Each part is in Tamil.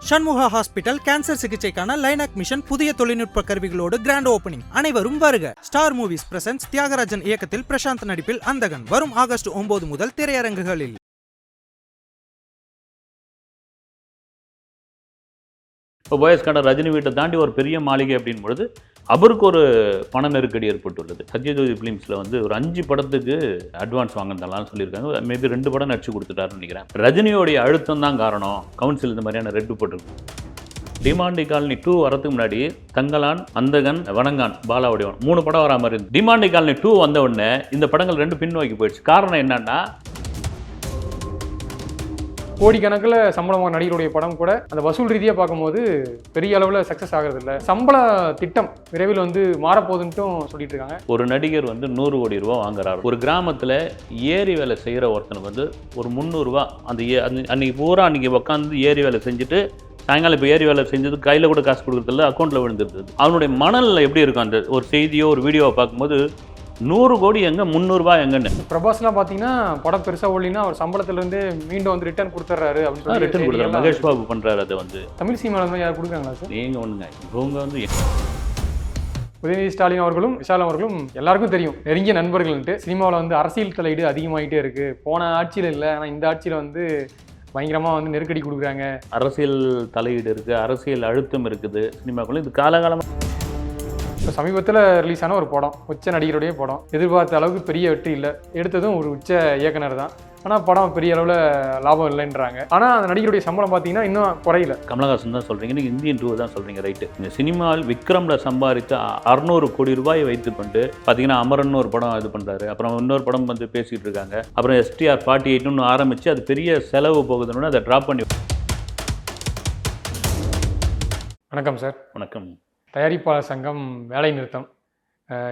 சண்முகா ஹாஸ்பிட்டல் கேன்சர் சிகிச்சைக்கான லைனாக் மிஷன் புதிய தொழில்நுட்ப கருவிகளோடு கிராண்ட் ஓபனிங். அனைவரும் வருக. ஸ்டார் மூவிஸ் பிரசன்ஸ் தியாகராஜன் இயக்கத்தில் பிரசாந்த் நடிப்பில் அந்தகன் வரும் ஆகஸ்ட் 9 முதல் திரையரங்குகளில். இப்போ போயஸ்கான ரஜினி வீட்டை தாண்டி ஒரு பெரிய மாளிகை அப்படின் பொழுது அவருக்கு ஒரு பண நெருக்கடி ஏற்பட்டுள்ளது. சத்யஜோதி ஃபிலிம்ஸில் வந்து ஒரு 5 படத்துக்கு அட்வான்ஸ் வாங்கினாலும் சொல்லியிருக்காங்க. மேபி 2 படம் நடிச்சு கொடுத்துட்டாருன்னு நினைக்கிறேன். ரஜினியோடைய அழுத்தம் தான் காரணம். கவுன்சில் இந்த மாதிரியான ரெட்டு போட்டிருக்கு. டிமாண்டி காலனி 2 வரதுக்கு முன்னாடி தங்கலான், அந்தகன், வணங்கான், பாலாவுடையவன் 3 படம் வரா மாதிரி இருந்து டிமாண்டி காலனி 2 வந்த உடனே இந்த படங்கள் 2 பின்னோக்கி போயிடுச்சு. காரணம் என்னன்னா, கோடிக்கணக்கில் சம்பளம் நடிகருடைய படம் கூட அந்த வசூல் ரீதியாக பார்க்கும்போது பெரிய அளவில் சக்ஸஸ் ஆகிறது இல்லை. சம்பள திட்டம் விரைவில் வந்து மாறப்போகுதுன்ட்டும் சொல்லிட்டு இருக்காங்க. ஒரு நடிகர் வந்து 100 கோடி ரூபா வாங்குறாரு. ஒரு கிராமத்தில் ஏரி வேலை செய்கிற ஒருத்தனுக்கு வந்து ஒரு 300 ரூபா அன்னைக்கு பூரா அன்னைக்கு உட்காந்து ஏரி வேலை செஞ்சுட்டு சாயங்காலம் இப்போ ஏரி வேலை செஞ்சது கையில் கூட காசு கொடுக்குறதில்ல, அக்கௌண்ட்டில் விழுந்துருது. அவனுடைய மனநிலை எப்படி இருக்கும்? அந்த ஒரு செய்தியோ ஒரு வீடியோவை பார்க்கும்போது 100 கோடி எங்கே, 300 ரூபாய் எங்கன்னு. பிரபாஸ்லாம் பார்த்தீங்கன்னா படம் பெருசாக ஓடலினா அவர் சம்பளத்திலேருந்து மீண்டும் வந்து ரிட்டர்ன் கொடுத்துட்றாரு அப்படின்னு சொல்லி ரிட்டர்ன் கொடுத்துறாரு. மகேஷ் பாபு பண்ணுறாரு. அதை வந்து தமிழ் சினிமாவில் வந்து யார் கொடுக்குறாங்களா சார்? நீங்கள் ஒன்றுங்க, இவங்க வந்து உதயநிதி ஸ்டாலின் அவர்களும் விஷால் அவர்களும் எல்லாருக்கும் தெரியும் நெருங்கிய நண்பர்கள்ட்டு. சினிமாவில் வந்து அரசியல் தலையீடு அதிகமாகிட்டே இருக்குது. போன ஆட்சியில் இல்லை, ஆனால் இந்த ஆட்சியில் வந்து பயங்கரமாக வந்து நெருக்கடி கொடுக்குறாங்க. அரசியல் தலையீடு இருக்குது, அரசியல் அழுத்தம் இருக்குது சினிமாக்குள்ள. இது காலகாலமாக இப்போ சமீபத்தில் ரிலீஸ் ஆன ஒரு படம், உச்ச நடிகருடைய படம். எதிர்பார்த்த அளவுக்கு பெரிய வெற்றி இல்லை. எடுத்ததும் ஒரு உச்ச இயக்குனர் தான். ஆனால் படம் பெரிய அளவில் லாபம் இல்லைன்றாங்க. ஆனால் அந்த நடிகருடைய சம்பளம் பார்த்தீங்கன்னா இன்னும் குறையில. கமலஹாசன் தான் சொல்கிறீங்க, நீங்கள் இந்தியன் 2 தான் சொல்கிறீங்க, ரைட்டு. இந்த சினிமாவில் விக்ரமில் சம்பாதித்த 600 கோடி ரூபாயை வைத்துக்கொண்டு பார்த்தீங்கன்னா அமரன் ஒரு படம் இது பண்ணுறாரு. அப்புறம் இன்னொரு படம் வந்து பேசிகிட்டு இருக்காங்க. அப்புறம் STR 48 ஆரம்பித்து அது பெரிய செலவு போகுதுன்னு அதை ட்ராப் பண்ணி. வணக்கம் சார். வணக்கம். தயாரிப்பாளர் சங்கம் வேலை நிறுத்தம்,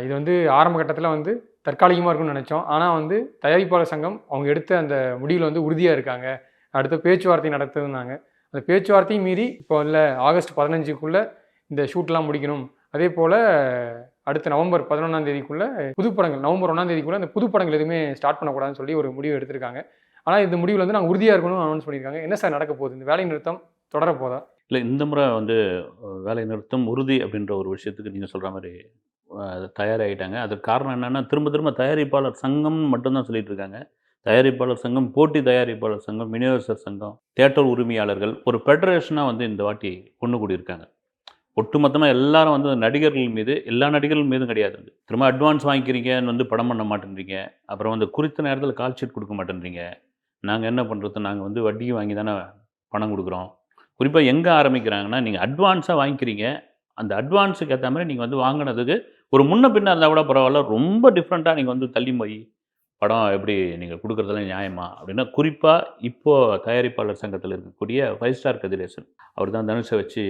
இது வந்து ஆரம்ப கட்டத்தில் வந்து தற்காலிகமாக இருக்கும்னு நினச்சோம். ஆனால் வந்து தயாரிப்பாளர் சங்கம் அவங்க எடுத்த அந்த முடிவில் வந்து உறுதியாக இருக்காங்க. அடுத்த பேச்சுவார்த்தை நடத்துனாங்க. அந்த பேச்சுவார்த்தையும் மீறி இப்போ இல்லை ஆகஸ்ட் 15க்குள்ளே இந்த ஷூட்லாம் முடிக்கணும். அதே போல் அடுத்த நவம்பர் 11 புதுப்படங்கள், நவம்பர் 1 அந்த புதுப்படங்கள் எதுவுமே ஸ்டார்ட் பண்ணக்கூடாதுன்னு சொல்லி ஒரு முடிவு எடுத்திருக்காங்க. ஆனால் இந்த முடிவில் வந்து நாங்கள் உறுதியாக இருக்கணும்னு அனௌன்ஸ் பண்ணியிருக்காங்க. என்ன சார் நடக்க போகுது? இந்த வேலை நிறுத்தம் தொடர போதா? இல்லை, இந்த முறை வந்து வேலை நிறுத்தம் உறுதி அப்படின்ற ஒரு விஷயத்துக்கு நீங்கள் சொல்கிற மாதிரி தயாராகிட்டாங்க. அதுக்கு காரணம் என்னென்னா, திரும்ப தயாரிப்பாளர் சங்கம் மட்டும்தான் சொல்லிட்டு இருக்காங்க. தயாரிப்பாளர் சங்கம், போட்டி தயாரிப்பாளர் சங்கம், விநியோகஸ்தர் சங்கம், தியேட்டர் உரிமையாளர்கள் ஒரு ஃபெடரேஷனாக வந்து இந்த வாட்டி ஒன்று கூடியிருக்காங்க. ஒட்டுமொத்தமாக எல்லாரும் வந்து நடிகர்கள் மீது, எல்லா நடிகர்கள் மீதும் கிடையாது, திரும்ப அட்வான்ஸ் வாங்கிக்கிறீங்கன்னு வந்து படம் பண்ண மாட்டேன்றீங்க. அப்புறம் வந்து குறித்த நேரத்தில் கால் ஷீட் கொடுக்க மாட்டேன்றீங்க. நாங்கள் என்ன பண்ணுறது? நாங்கள் வந்து வட்டிக்கு வாங்கி தானே பணம் கொடுக்குறோம். குறிப்பாக எங்கே ஆரம்பிக்கிறாங்கன்னா, நீங்கள் அட்வான்ஸாக வாங்கிக்கிறீங்க, அந்த அட்வான்ஸுக்கு ஏற்ற மாதிரி நீங்கள் வந்து வாங்கினதுக்கு ஒரு முன்ன பின்ன இருந்தால் கூட பரவாயில்ல, ரொம்ப டிஃப்ரெண்ட்டாக நீங்கள் வந்து தள்ளி போய் படம் எப்படி நீங்கள் கொடுக்குறதுலாம் நியாயமா அப்படின்னா, குறிப்பாக இப்போது தயாரிப்பாளர் சங்கத்தில் இருக்கக்கூடிய 5 ஸ்டார் கதிரேசன் அவர் தான் தனுஷை வச்சு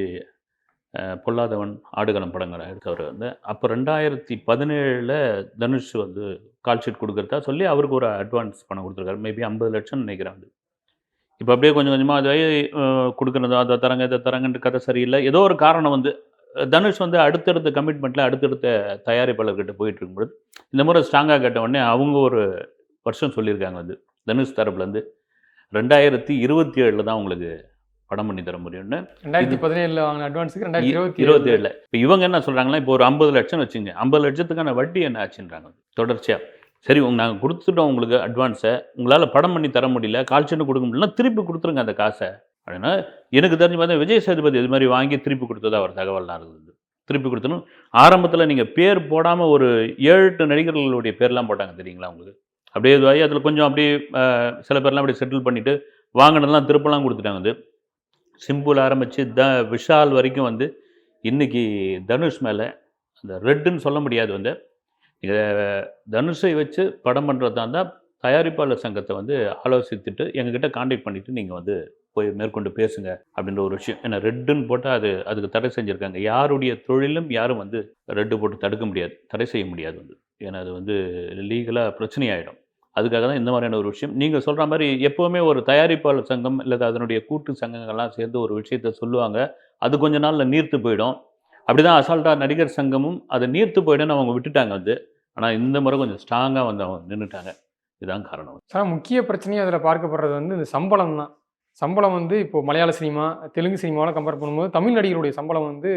பொல்லாதவன், ஆடுகளம் படங்களை எடுத்தவர் வந்து. அப்போ 2017 தனுஷ் வந்து கால் ஷீட் கொடுக்குறதா சொல்லி அவருக்கு ஒரு அட்வான்ஸ் பணம் கொடுத்துருக்காரு. மேபி 50 லட்சம்னு நினைக்கிறேன். வந்து இப்போ அப்படியே கொஞ்சம் கொஞ்சமாக அதை கொடுக்குறது, அதை தரங்க இதை தரங்கன்ற கதை சரியில்லை. ஏதோ ஒரு காரணம் வந்து தனுஷ் வந்து அடுத்தடுத்த கமிட்மெண்ட்டில் அடுத்தடுத்த தயாரிப்பாளர்கிட்ட போயிட்டு இருக்கும்போது இந்த முறை ஸ்ட்ராங்காக கேட்ட உடனே அவங்க ஒரு வருஷம் சொல்லியிருக்காங்க. வந்து தனுஷ் தரப்புலேருந்து 2027 தான் உங்களுக்கு படம் பண்ணி தர முடியும்னு. 2017 வாங்கின அட்வான்ஸுக்கு 2027. இப்போ இவங்க என்ன சொல்கிறாங்கன்னா, இப்போ ஒரு 50 லட்சம் வச்சுங்க, 50 லட்சத்துக்கான வட்டி என்ன ஆச்சுன்றாங்க தொடர்ச்சியாக. சரி, நாங்கள் கொடுத்துட்டோம் உங்களுக்கு அட்வான்ஸை, உங்களால் படம் பண்ணி தர முடியல, கால் ஷீட்டு கொடுக்க முடியலன்னா திருப்பி கொடுத்துருங்க அந்த காசை அப்படின்னா. எனக்கு தெரிஞ்சு பார்த்தா விஜய் சேதுபதி இது மாதிரி வாங்கி திருப்பி கொடுத்ததா அவர் தகவல்லாம் இருக்குது. திருப்பி கொடுத்தணும். ஆரம்பத்தில் நீங்கள் பேர் போடாமல் ஒரு 7-8 நடிகர்களுடைய பேர்லாம் போட்டாங்க தெரியுங்களா உங்களுக்கு? அப்படியே இதுவாகி அதில் கொஞ்சம் அப்படியே சில பேர்லாம் அப்படியே செட்டில் பண்ணிவிட்டு வாங்கினதெல்லாம் திருப்பலாம் கொடுத்துட்டாங்க. வந்து சிம்பிள் ஆரம்பித்து விஷால் வரைக்கும் வந்து இன்றைக்கி தனுஷ் மேலே அந்த ரெட்டுன்னு சொல்ல முடியாது. வந்து நீங்கள் தனுஷை வச்சு படம் பண்ணுறதா இருந்தால் தயாரிப்பாளர் சங்கத்தை வந்து ஆலோசித்துட்டு எங்ககிட்ட கான்டாக்ட் பண்ணிவிட்டு நீங்கள் வந்து போய் மேற்கொண்டு பேசுங்க அப்படின்ற ஒரு விஷயம். ஏன்னா ரெட்டுன்னு போட்டால் அதுக்கு தடை செஞ்சுருக்காங்க. யாருடைய தொழிலும் யாரும் வந்து ரெட்டு போட்டு தடுக்க முடியாது, தடை செய்ய முடியாது. வந்து ஏன்னா அது வந்து லீகலாக பிரச்சனையாயிடும். அதுக்காக தான் இந்த மாதிரியான ஒரு விஷயம். நீங்கள் சொல்கிற மாதிரி எப்போவுமே ஒரு தயாரிப்பாளர் சங்கம் இல்லை அதனுடைய கூட்டு சங்கங்கள்லாம் சேர்ந்து ஒரு விஷயத்த சொல்லுவாங்க. அது கொஞ்ச நாளில் நீர்த்து போயிடும். அப்படி தான் அசால்ட்டாக நடிகர் சங்கமும் அதை நீர்த்து போயிடுன்னு அவங்க விட்டுட்டாங்க. வந்து ஆனால் இந்த முறை கொஞ்சம் ஸ்ட்ராங்காக வந்து அவங்க நின்றுட்டாங்க. இதுதான் காரணம். சார், முக்கிய பிரச்சனையும் அதில் பார்க்கப்படுறது வந்து இந்த சம்பளம் தான். சம்பளம் வந்து இப்போ மலையாள சினிமா, தெலுங்கு சினிமாவெல்லாம் கம்பேர் பண்ணும்போது தமிழ் நடிகருடைய சம்பளம் வந்து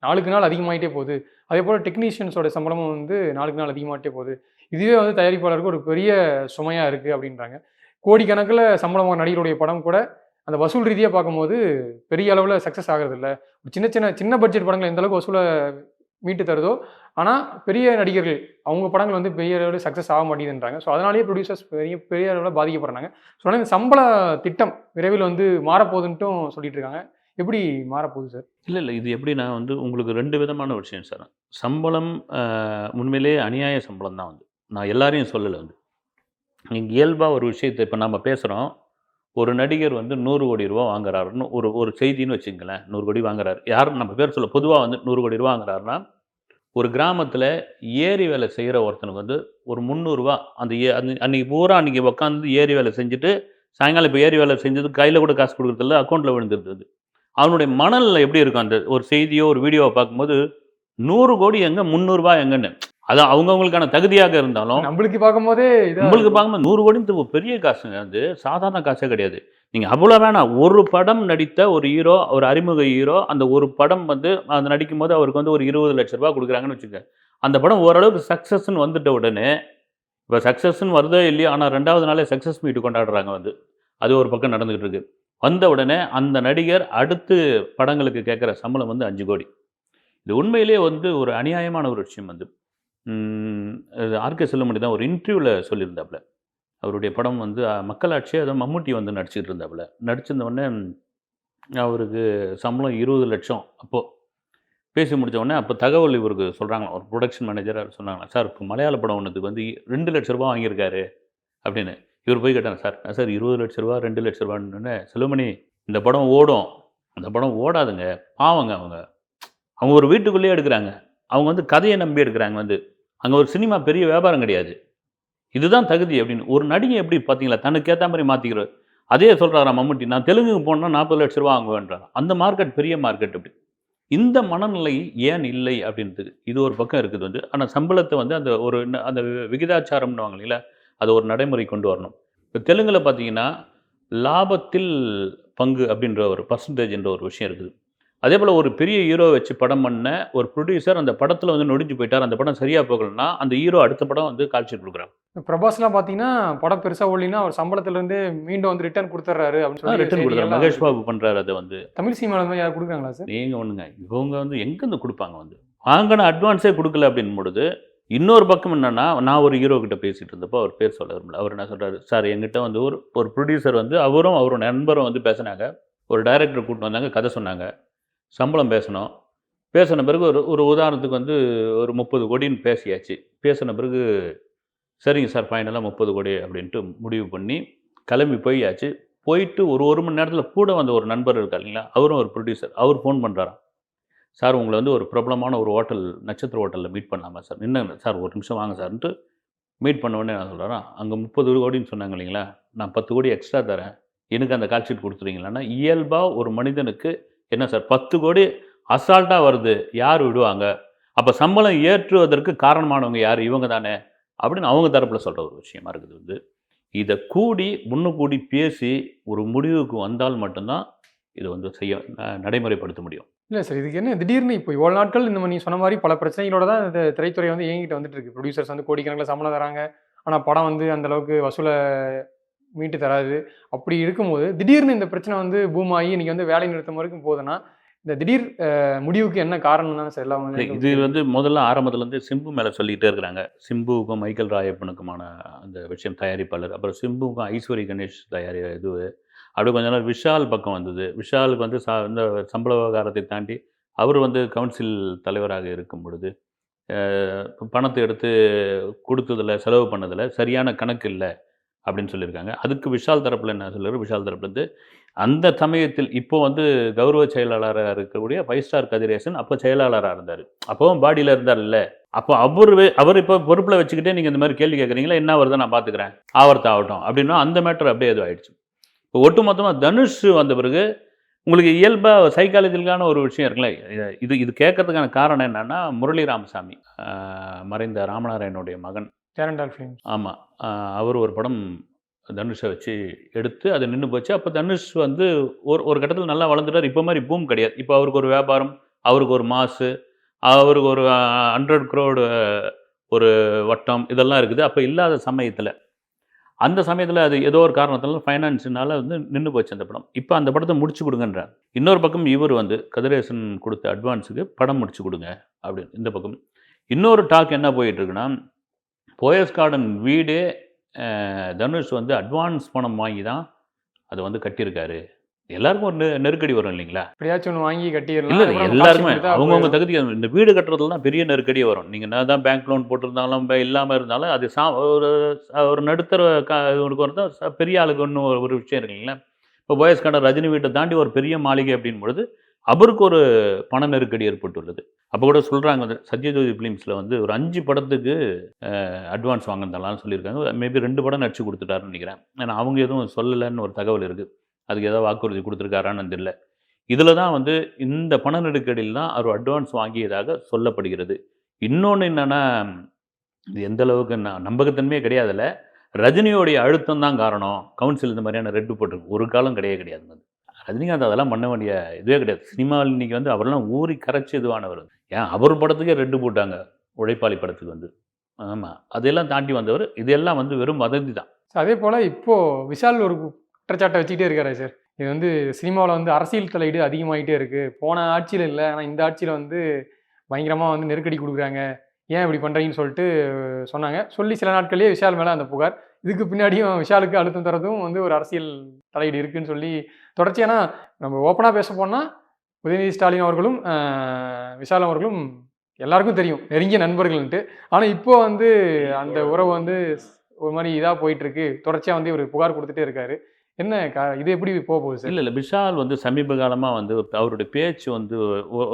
நாளுக்கு நாள் அதிகமாயிட்டே போகுது. அதேபோல டெக்னீஷியன்ஸோட சம்பளமும் வந்து நாளுக்கு நாள் அதிகமாயிட்டே போகுது. இதுவே வந்து தயாரிப்பாளருக்கு ஒரு பெரிய சுமையா இருக்கு அப்படின்றாங்க. கோடிக்கணக்குல சம்பளம் வாங்குற நடிகருடைய படம் கூட அந்த வசூல் ரீதியா பார்க்கும்போது பெரிய அளவுல சக்சஸ் ஆகுறதில்ல. சின்ன சின்ன சின்ன பட்ஜெட் படங்கள் எந்த அளவுக்கு வசூல மீட்டு தருதோ, ஆனா பெரிய நடிகர்கள் அவங்க படங்கள் வந்து பெரிய அளவுல சக்சஸ் ஆக மாட்டேங்குதுன்றாங்க. ஸோ அதனாலேயே ப்ரொடியூசர்ஸ் பெரிய பெரிய அளவுல பாதிக்கப்படுறாங்க. ஸோ ஆனா இந்த சம்பள திட்டம் விரைவில் வந்து மாறப்போகுதுன்ட்டும் சொல்லிட்டு இருக்காங்க. எப்படி மாறப்போகுது சார்? இல்ல. இது எப்படின்னா வந்து உங்களுக்கு 2 விதமான விஷயம் சார். சம்பளம் உண்மையிலேயே அநியாய சம்பளம் தான் வந்து. நான் எல்லாரையும் சொல்லல வந்து. நீங்க இயல்பா ஒரு விஷயத்த இப்ப நம்ம பேசுறோம். ஒரு நடிகர் வந்து ரூ. 100,00,00,000 வாங்குறாருன்னு ஒரு ஒரு செய்தின்னு வச்சுக்கங்களேன். 100,00,00,000 வாங்குறாரு. யாரும் நம்ம பேர் சொல்ல பொதுவா வந்து ரூ. 100,00,00,000 வாங்குறாருன்னா, ஒரு கிராமத்தில ஏரி வேலை செய்ற ஒருத்தனுக்கு வந்து ஒரு ரூ. 300 அந்த அன்னைக்கு பூரா அன்னைக்கு உட்காந்து ஏரி வேலை செஞ்சுட்டு, சாயங்காலம் இப்ப ஏரி வேலை செஞ்சது கையில கூட காசு குடுக்குறதில்ல. அக்கவுண்ட்ல விழுந்துருது. அவனுடைய மனநிலை எப்படி இருக்கும்? அந்த ஒரு செய்தியோ, ஒரு வீடியோவ பார்க்கும்போது, 100,00,00,000 எங்க? ரூ. 300 எங்கன்னு. அது அவங்கவங்களுக்கான தகுதியாக இருந்தாலும், நம்மளுக்கு பார்க்கும்போதே இதா உங்களுக்கு இருக்கும். பார்க்கும்போது 100,00,00,000 பெரிய காசுங்க அது. சாதாரண காசே கிடையாது. நீங்க அவ்வளோ வேணாம். ஒரு படம் நடித்த ஒரு ஹீரோ, ஒரு அறிமுக ஹீரோ, அந்த ஒரு படம் வந்து அது நடிக்கும்போது அவருக்கு வந்து ஒரு ரூ. 20,00,000 குடுக்குறாங்கன்னு வச்சுக்கங்க. அந்த படம் ஓரளவுக்கு சக்சஸ்ன்னு வந்துட்ட உடனே, இப்ப சக்சஸ்ன்னு வருதோ இல்லையோ, ஆனா 2வது நாளே சக்சஸ் மீட் கொண்டாடுறாங்க வந்து. அது ஒரு பக்கம் நடந்துகிட்டு இருக்கு. வந்த உடனே அந்த நடிகர் அடுத்து படங்களுக்கு கேட்கிற சம்பளம் வந்து 5,00,00,000. இது உண்மையிலேயே வந்து ஒரு அநியாயமான ஒரு விஷயம் வந்து. அது ஆர்.கே. செல்வமணி தான் ஒரு இன்டர்வியூல சொல்லியிருந்தாப்புல. அவருடைய படம் வந்து மக்களாட்சி ஏதோ மம்முட்டி வந்து நடிச்சுக்கிட்டு இருந்தாப்புல. நடிச்சிருந்த உடனே அவருக்கு சம்பளம் 20,00,000 அப்போ. பேசி முடிச்ச உடனே அப்போ தகவல் இவருக்கு சொல்றாங்களாம். ஒரு புரொடக்ஷன் மேனேஜரா சொன்னாங்களாம். "சார் இப்போ மலையாள படம் ஒண்ணுத்துக்கு வந்து ரூ. 2,00,000 வாங்கியிருக்காரு" அப்படின்னு. இவர் போய் கேட்டாங்க, "சார் என்ன சார் ரூ. 20,00,000 ரூ. 2,00,000ன்னோனே" "செல்வமணி இந்த படம் ஓடும். அந்த படம் ஓடாதுங்க. பாவங்க அவங்க. அவங்க ஒரு வீட்டுக்குள்ளேயே எடுக்குறாங்க. அவங்க வந்து கதைய நம்பி எடுக்குறாங்க வந்து. அங்க ஒரு சினிமா பெரிய வியாபாரம் கிடையாது. இதுதான் தகுதி" அப்படின்னு. ஒரு நடிகை எப்படி பார்த்தீங்களா? தனக்கு ஏத்த மாரி மாத்திக்கிறார். அதே சொல்றாராம் மம்முட்டி. "நான் தெலுங்குக்கு போனேன்னா ரூ. 40,00,000 வாங்குவேன்றாராம்." அந்த மார்க்கெட் பெரிய மார்க்கெட் அப்படி. இந்த மனநிலை ஏன் இல்லை அப்படின்றது. இது ஒரு பக்கம் இருக்குது வந்து. ஆனா சம்பளத்த வந்து அந்த ஒரு அந்த விகிதாச்சாரம்ன்னுவாங்க இல்லைங்களா? அத ஒரு நடைமுறை கொண்டு வரணும். இப்ப தெலுங்குல பார்த்தீங்கன்னா, லாபத்தில் பங்கு அப்படின்ற ஒரு பெர்சன்டேஜ் என்ற ஒரு விஷயம் இருக்குது. அதேபோல ஒரு பெரிய ஹீரோவ வச்சு படம் பண்ண ஒரு புரொடியூசர் அந்த படத்துல வந்து நொடிஞ்சு போயிட்டார். அந்த படம் சரியா போகலன்னா, அந்த ஹீரோ அடுத்த படம் வந்து கால் ஷீட் குடுக்குறாங்க. பிரபாஸ்லாம் பார்த்தீங்கன்னா, படம் பெருசா ஓடலைன்னா, அவர் சம்பளத்திலிருந்து மீண்டும் வந்து ரிட்டர்ன் குடுத்துர்றாரு அப்படின்னு சொல்லி ரிட்டர்ன் குடுக்குறாரு. செய்திகள்லாம் மகேஷ் வந்திருக்கு. பாபு பண்றாரு அத வந்து. தமிழ் சினிமால அந்த மாரி யாரும் குடுக்குறாங்களா சார்? நீங்க ஒண்ணுங்க. இவங்க வந்து எங்கருந்து குடுப்பாங்க வந்து? வாங்குன அட்வான்ஸே குடுக்கல அப்படின்னும் பொழுது, இன்னொரு பக்கம் என்னன்னா, நான் ஒரு ஹீரோ கிட்ட பேசிட்டு இருந்தப்போ, அவர் பேர் சொல்ல விரும்பல. அவர் என்ன சொல்றாரு, "சார் என்கிட்ட வந்து ஒரு ஒரு புரொடியூசர் வந்து அவரும் அவரோட நண்பரும் வந்து பேசுனாங்க. ஒரு டைரக்டர் கூட்டிட்டு வந்தாங்க, கதை சொன்னாங்க. சம்பளம் பேசனோம். பேசின பிறகு ஒரு ஒரு உதாரணத்துக்கு வந்து ஒரு 30,00,00,000ன்னு பேசியாச்சு. பேசின பிறகு, சரிங்க சார் ஃபைனலா 30,00,00,000 அப்படின்ட்டு முடிவு பண்ணி, கிளம்பி போயாச்சு. போயிட்டு ஒரு 1 மணி நேரத்தில கூட வந்த ஒரு நண்பர் இருக்கார் இல்லைங்களா? அவரும் ஒரு புரொடியூசர். அவர் ஃபோன் பண்றாராம். சார் உங்கள வந்து ஒரு பிரபலமான ஒரு ஹோட்டல், நட்சத்திர ஹோட்டல்ல மீட் பண்ணலாமா சார்? நின்னுங்க சார் ஒரு நிமிஷம் வாங்க சார்ன்ட்டு மீட் பண்ண உடனே என்ன சொல்றாராம், அங்க 30,00,00,000ன்னு சொன்னாங்க இல்லைங்களா? நான் 10,00,00,000 எக்ஸ்ட்ரா தரேன். எனக்கு அந்த கால் ஷீட் குடுத்துறீங்களான்னா, இயல்பா ஒரு மனிதனுக்கு என்ன சார் 10,00,00,000 அசால்ட்டா வருது. யார் விடுவாங்க? அப்ப சம்பளம் ஏற்றுவதற்கு காரணமானவங்க யாரு? இவங்க தானே! அப்படின்னு அவங்க தரப்புல சொல்ற ஒரு விஷயமா இருக்குது வந்து. இத கூடி, முன்னுக்கூடி பேசி ஒரு முடிவுக்கு வந்தால் மட்டும் தான், இத வந்து நடைமுறைப்படுத்த முடியும். இல்ல சார். இதுக்கு என்ன திடீர்னு இப்போ இவ்வளோ நாட்கள் இந்த நீங்க சொன்ன மாரி பல பிரச்சனைகளோட தான் இந்த திரைத்துறை வந்து இயங்கிட்டு வந்துட்டு இருக்கு. புரொடியூசர்ஸ் வந்து கோடிக்கணக்கில சம்பளம் தராங்க. ஆனா படம் வந்து அந்த அளவுக்கு வசூல மீட்டு தராது. அப்படி இருக்கும்போது, திடீர்னு இந்த பிரச்சனை வந்து பூம் ஆகி இன்னைக்கு வந்து வேலை நிறுத்தம் வரைக்கும் போகுதுன்னா, இந்த திடீர் முடிவுக்கு என்ன காரணம் தானே சார் எல்லாம் வந்து இது வந்து முதல்ல ஆரம்பத்துலேருந்து சிம்பு மேல சொல்லிட்டே இருக்கிறாங்க. சிம்புவுக்கும் மைக்கேல் ராயப்பனுக்குமான அந்த விஷயம் தயாரிப்பாளர். அப்புறம் சிம்புவுக்கும் ஐஸ்வரி கணேஷ் இது. அப்படியே கொஞ்ச நாள் விஷால் பக்கம் வந்தது. விஷாலுக்கு வந்து இந்த சம்பள விவகாரத்தை தாண்டி அவர் வந்து கவுன்சில் தலைவராக இருக்கும் பொழுது, பணத்த எடுத்து குடுத்ததில, செலவு பண்ணதில சரியான கணக்கு இல்ல அப்படின்னு சொல்லியிருக்காங்க. அதுக்கு விஷால் தரப்புல என்ன சொல்றாரு, விஷால் தரப்புலேருந்து அந்த சமயத்தில் இப்போ வந்து கௌரவ செயலாளரா இருக்கக்கூடிய 5 ஸ்டார் கதிரேசன் அப்போ செயலாளரா இருந்தாரு. அப்பவும் பாடியில இருந்தார்ல. அப்போ அவர் இப்போ பொறுப்புல வச்சுக்கிட்டே நீங்க இந்த மாரி கேள்வி கேட்குறீங்களா? என்ன வருதோ நான் பார்த்துக்கிறேன். ஆகட்டும் அப்படின்னா அந்த மேட்டர் அப்படியே இதுவாயிடுச்சு. இப்போ ஒட்டுமொத்தமா தனுஷ் வந்த பிறகு உங்களுக்கு இயல்பா சைக்காலஜிக்கலான ஒரு விஷயம் இருக்குல்ல. இது இது கேட்கறதுக்கான காரணம் என்னன்னா, முரளி ராமசாமி மறைந்த ராமநாராயணனுடைய மகன். டேரண்டல் ஃபிலிம்ஸ். ஆமா. அவர் ஒரு படம் தனுஷை வச்சு எடுத்து அது நின்று போச்சு. அப்போ தனுஷ் வந்து ஒரு ஒரு கட்டத்தில் நல்லா வளர்ந்துட்டார். இப்போ மாதிரி பூம் கிடையாது. இப்போ அவருக்கு ஒரு வியாபாரம், அவருக்கு ஒரு மாசு, அவருக்கு ஒரு 100 crore ஒரு வட்டம் இதெல்லாம் இருக்குது. அப்போ இல்லாத சமயத்தில் அந்த சமயத்தில் அது ஏதோ ஒரு காரணத்தினால ஃபைனான்ஸினால வந்து நின்று போச்சு அந்த படம். இப்போ அந்த படத்தை முடிச்சு கொடுங்கன்றார். இன்னொரு பக்கம் இவர் வந்து கதிரேசன் கொடுத்த அட்வான்ஸுக்கு படம் முடிச்சு கொடுங்க அப்படின்னு இந்த பக்கம். இன்னொரு டாக் என்ன போயிட்டு இருக்குன்னா, போயஸ் கார்டன் வீடே தனுஷ் வந்து அட்வான்ஸ் பணம் வாங்கி தான் அதை வந்து கட்டியிருக்காரு. எல்லாருக்கும் ஒரு நெருக்கடி வரும் இல்லைங்களா? எப்படியாச்சும் ஒன்று வாங்கி இல்லை கட்டிடலாம். எல்லாருமே அவங்கவுங்க தகுதிக்கு இந்த வீடு கட்டுறதுல தான் பெரிய நெருக்கடியே வரும். நீங்கள் என்ன தான் பேங்க் லோன் போட்டிருந்தாலும் இல்லாமல் இருந்தாலும் அது ஒரு ஒரு நடுத்தர இவனுக்கு வந்து பெரிய ஆளுக்கு ஒன்று ஒரு விஷயம் இருக்கு இல்லைங்களா? இப்போ போயஸ் கார்டன் ரஜினி வீட்டை தாண்டி ஒரு பெரிய மாளிகை அப்படின் பொழுது அவருக்கு ஒரு பண நெருக்கடி ஏற்பட்டுள்ளது. அப்போ கூட சொல்கிறாங்க சத்யஜோதி ஃபிலிம்ஸில் வந்து ஒரு 5 படத்துக்கு அட்வான்ஸ் வாங்கினதெல்லாம் சொல்லியிருக்காங்க. மேபி 2 படம் நடிச்சு கொடுத்துட்டாருன்னு நினைக்கிறேன். ஏன்னா அவங்க எதுவும் சொல்லலைன்னு ஒரு தகவல் இருக்குது. அதுக்கு ஏதாவது வாக்குறுதி கொடுத்துருக்காரான்னு தெரியல. இதில் தான் வந்து இந்த பண நெருக்கடியில் தான் அவர் அட்வான்ஸ் வாங்கியதாக சொல்லப்படுகிறது. இன்னொன்று என்னென்னா, இது எந்த அளவுக்கு நம்பகத்தன்மையே கிடையாதுல்ல. ரஜினியோடைய அழுத்தம் தான் காரணம். கவுன்சில் இந்த மாதிரியான ரெட்டு போட்டிருக்கு. ஒரு காலம் கிடையாது. ரஜினிகாந்த் அதெல்லாம் பண்ண வேண்டிய இதுவே கிடையாது. சினிமாவில் இன்றைக்கி வந்து அவரெல்லாம் ஊறி கரைச்சி இதுவானவர். ஏன் அவர் படத்துக்கே ரெட்டு போட்டாங்க, உழைப்பாளி படத்துக்கு வந்து. ஆமாம், அதெல்லாம் தாண்டி வந்தவர். இதெல்லாம் வந்து வெறும் வதந்தி தான். அதே போல் இப்போது விஷால் ஒரு குற்றச்சாட்டை வச்சுக்கிட்டே இருக்காரு சார். இது வந்து சினிமாவில் வந்து அரசியல் தலையீடு அதிகமாகிட்டே இருக்குது. போன ஆட்சியில் இல்லை, ஆனால் இந்த ஆட்சியில் வந்து பயங்கரமாக வந்து நெருக்கடி கொடுக்குறாங்க, ஏன் இப்படி பண்ணுறீங்கன்னு சொல்லிட்டு சொன்னாங்க. சொல்லி சில நாட்கள்லேயே விஷால் மேலே அந்த புகார். இதுக்கு பின்னாடியும் விஷாலுக்கு அழுத்தம் தரதும் வந்து ஒரு அரசியல் தலையீடு இருக்குதுன்னு சொல்லி தொடர்ச்சியானா நம்ம ஓப்பனாக பேச போனால் உதயநிதி ஸ்டாலின் அவர்களும் விஷால் அவர்களும் எல்லாருக்கும் தெரியும் நெருங்கிய நண்பர்கள்ன்ட்டு. ஆனால் இப்போ வந்து அந்த உறவு வந்து ஒரு மாதிரி இதாக போயிட்டுருக்கு. தொடர்ச்சியாக வந்து இவர் புகார் கொடுத்துட்டே இருக்காரு. என்ன இது எப்படி போகுது சார்? இல்லை விஷால் வந்து சமீப காலமாக வந்து அவருடைய பேச்சு வந்து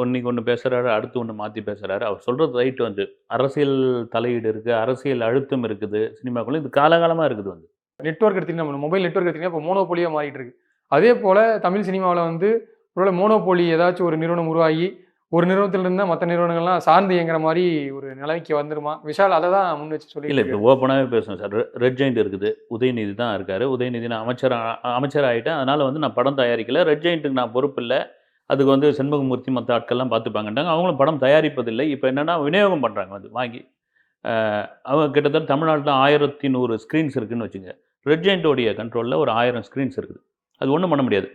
இன்னைக்கு ஒன்று பேசுகிறாரு, அடுத்து ஒன்று மாற்றி பேசுகிறாரு. அவர் சொல்கிறது ரைட்டு. வந்து அரசியல் தலையீடு இருக்குது, அரசியல் அழுத்தம் இருக்குது சினிமாக்குள்ளே. இது காலகாலமாக இருக்குது. வந்து நெட்வொர்க் எடுத்திங்கன்னா, நம்ம மொபைல் நெட்வொர்க் எடுத்திங்கன்னா இப்போ மோனோபோலியாக மாறிட்டு இருக்கு. அதே போல் தமிழ் சினிமாவில் வந்து ஒருவேளை மோனோபோலி ஏதாச்சும் ஒரு நிறுவனம் உருவாகி ஒரு நிறுவனத்திலிருந்து மற்ற நிறுவனங்கள்லாம் சார்ந்து இயங்குற மாதிரி ஒரு நிலைக்கு வந்துருமா? விஷால் அதை தான் முன் வச்சு சொல்லி இல்லை. இப்போ ஓப்பனாகவே பேசுவேன் சார். ரெட் ஜெயிண்ட் இருக்குது, உதயநிதி தான் இருக்கார். உதயநிதி நான் அமைச்சர் ஆகிட்டேன், அதனால் வந்து நான் படம் தயாரிக்கலை, ரெட் ஜெயிண்ட்டுக்கு நான் பொறுப்பு இல்லை, அதுக்கு வந்து செண்பகமூர்த்தி மற்ற ஆட்கள்லாம் பார்த்துப்பாங்கன்றாங்க. அவங்களும் படம் தயாரிப்பதில்லை. இப்போ என்னென்னா விநியோகம் பண்ணுறாங்க வந்து வாங்கி. அவங்க கிட்டத்தட்ட தமிழ்நாட்டில் 1100 ஸ்க்ரீன்ஸ் இருக்குதுன்னு வச்சுங்க. ரெட் ஜெயிண்ட்டோடைய கண்ட்ரோலில் ஒரு 1000 ஸ்க்ரீன்ஸ் இருக்குது. அது ஒன்றும் பண்ண முடியாது.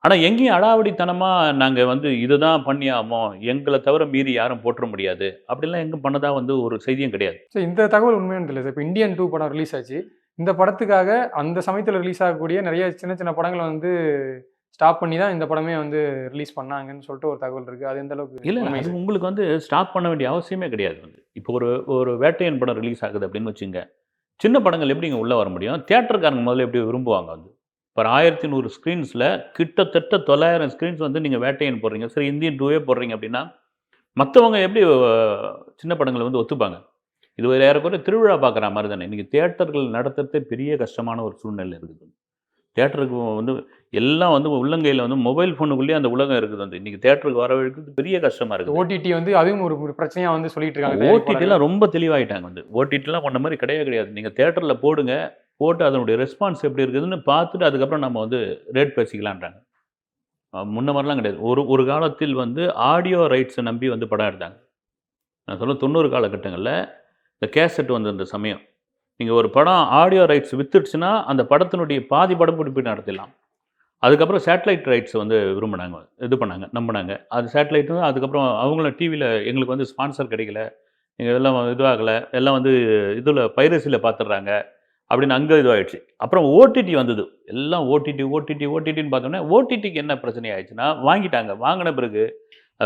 ஆனால் எங்கேயும் அடாவடித்தனமாக நாங்கள் வந்து இதுதான் பண்ணியாமோ, எங்களை தவிர மீறி யாரும் போட்டுற முடியாது அப்படிலாம் எங்கே பண்ணதாக வந்து ஒரு செய்தியும் கிடையாது. ஸோ இந்த தகவல் உண்மையான தெரியல சார். இப்போ இந்தியன் 2 படம் ரிலீஸ் ஆச்சு. இந்த படத்துக்காக அந்த சமயத்தில் ரிலீஸ் ஆகக்கூடிய நிறைய சின்ன சின்ன படங்களை வந்து ஸ்டாப் பண்ணி தான் இந்த படமே வந்து ரிலீஸ் பண்ணாங்கன்னு சொல்லிட்டு ஒரு தகவல் இருக்குது. அது எந்த அளவுக்கு? இல்லை, அது உங்களுக்கு வந்து ஸ்டாப் பண்ண வேண்டிய அவசியமே கிடையாது. வந்து இப்போ ஒரு வேட்டையன் படம் ரிலீஸ் ஆகுது அப்படின்னு வச்சுங்க, சின்ன படங்கள் எப்படிங்க உள்ளே வர முடியும்? தியேட்டருக்காரங்க முதல்ல எப்படி விரும்புவாங்க? வந்து இப்போ 1100 ஸ்க்ரீன்ஸில் கிட்டத்தட்ட 900 ஸ்க்ரீன்ஸ் வந்து நீங்கள் வேட்டையன் போடுறீங்க, சரி இந்தியன் 2 போடுறீங்க அப்படின்னா மற்றவங்க எப்படி சின்ன படங்களை வந்து ஒத்துப்பாங்க? இது ஒரு ஏறக்குறைய திருவிழா பார்க்குற மாதிரி தானே. இன்றைக்கி தியேட்டர்கள் நடத்துறதே பெரிய கஷ்டமான ஒரு சூழ்நிலை இருக்குது. தியேட்டருக்கு வந்து எல்லாம் வந்து உள்ளங்கையில் வந்து மொபைல் ஃபோனுக்குள்ளேயே அந்த உலகம் இருக்குது. வந்து இன்றைக்கி தியேட்டருக்கு வரவழைக்கிறது பெரிய கஷ்டமாக இருக்குது. ஓடிடி வந்து அதுவும் ஒரு பிரச்சனையாக வந்து சொல்லிட்டு இருக்காங்க. ஓடிடிலாம் ரொம்ப தெளிவாகிட்டாங்க. வந்து ஓடிடிலாம் கொண்ட மாதிரி கிடையாது. நீங்கள் தியேட்டரில் போடுங்க, போட்டு அதனுடைய ரெஸ்பான்ஸ் எப்படி இருக்குதுன்னு பார்த்துட்டு அதுக்கப்புறம் நம்ம வந்து ரேட் பேசிக்கலான்றாங்க. முன்ன மாதிரிலாம் கிடையாது. ஒரு காலத்தில் வந்து ஆடியோ ரைட்ஸை நம்பி வந்து படம் எடுத்தாங்க. நான் சொல்ல 90 காலகட்டங்களில் இந்த கேசட் வந்து இந்த சமயம் நீங்கள் ஒரு படம் ஆடியோ ரைட்ஸ் வித்துடுச்சுன்னா அந்த படத்தினுடைய பாதி படம் பிடிப்பு நடத்திடலாம். அதுக்கப்புறம் சேட்டலைட் ரைட்ஸ் வந்து விரும்பினாங்க, இது பண்ணாங்க, நம்பினாங்க. அது சேட்டலைட்டு அதுக்கப்புறம் அவங்களும் டிவியில் எங்களுக்கு வந்து ஸ்பான்சர் கிடைக்கல, நீங்கள் இதெல்லாம் இதுவாகலை, எல்லாம் வந்து இதில் பைரசியில் பார்த்துட்றாங்க அப்படின்னு அங்கே இதுவாகிடுச்சு. அப்புறம் ஓடிடி வந்தது. எல்லாம் ஓடிடின்னு பார்த்தோன்னே ஓடிடிக்கு என்ன பிரச்சனை ஆயிடுச்சுன்னா வாங்கிட்டாங்க. வாங்கின பிறகு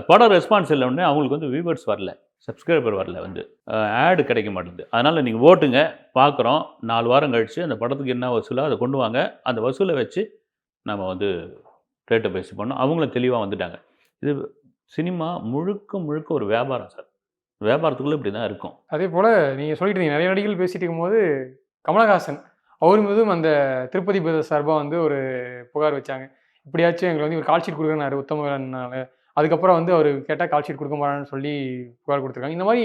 படம் ரெஸ்பான்ஸ் இல்லைன்னே அவங்களுக்கு வந்து வியூவர்ஸ் வரல, சப்ஸ்கிரைபர் வரல, வந்து ஆடு கிடைக்க மாட்டேங்குது. அதனால் நீங்கள் ஓட்டுங்க, பார்க்குறோம், 4 வாரம் கழித்து அந்த படத்துக்கு என்ன வசூலோ அதை கொண்டு வாங்க, அந்த வசூலை வச்சு நம்ம வந்து ரேட்டை பேசி பண்ணோம். அவங்களும் தெளிவாக வந்துட்டாங்க. இது சினிமா முழுக்க ஒரு வியாபாரம் சார். வியாபாரத்துக்குள்ளே இப்படி தான் இருக்கும். அதே போல் நீங்கள் சொல்லிட்டு இருந்தீங்க, நிறைய நடிகர்கள் பேசிகிட்டு இருக்கும்போது கமலஹாசன் அவர் மீதும் அந்த திருப்பதி பிரதர்ஸ் சார்பாக வந்து ஒரு புகார் வச்சாங்க. இப்படியாச்சும் எங்களை வந்து ஒரு கால் ஷீட் கொடுக்குறேன்னாரு உத்தமனால. அதுக்கப்புறம் வந்து அவர் கேட்டால் கால் ஷீட் கொடுக்க மாட்டான்னு சொல்லி புகார் கொடுத்துருக்காங்க. இந்த மாதிரி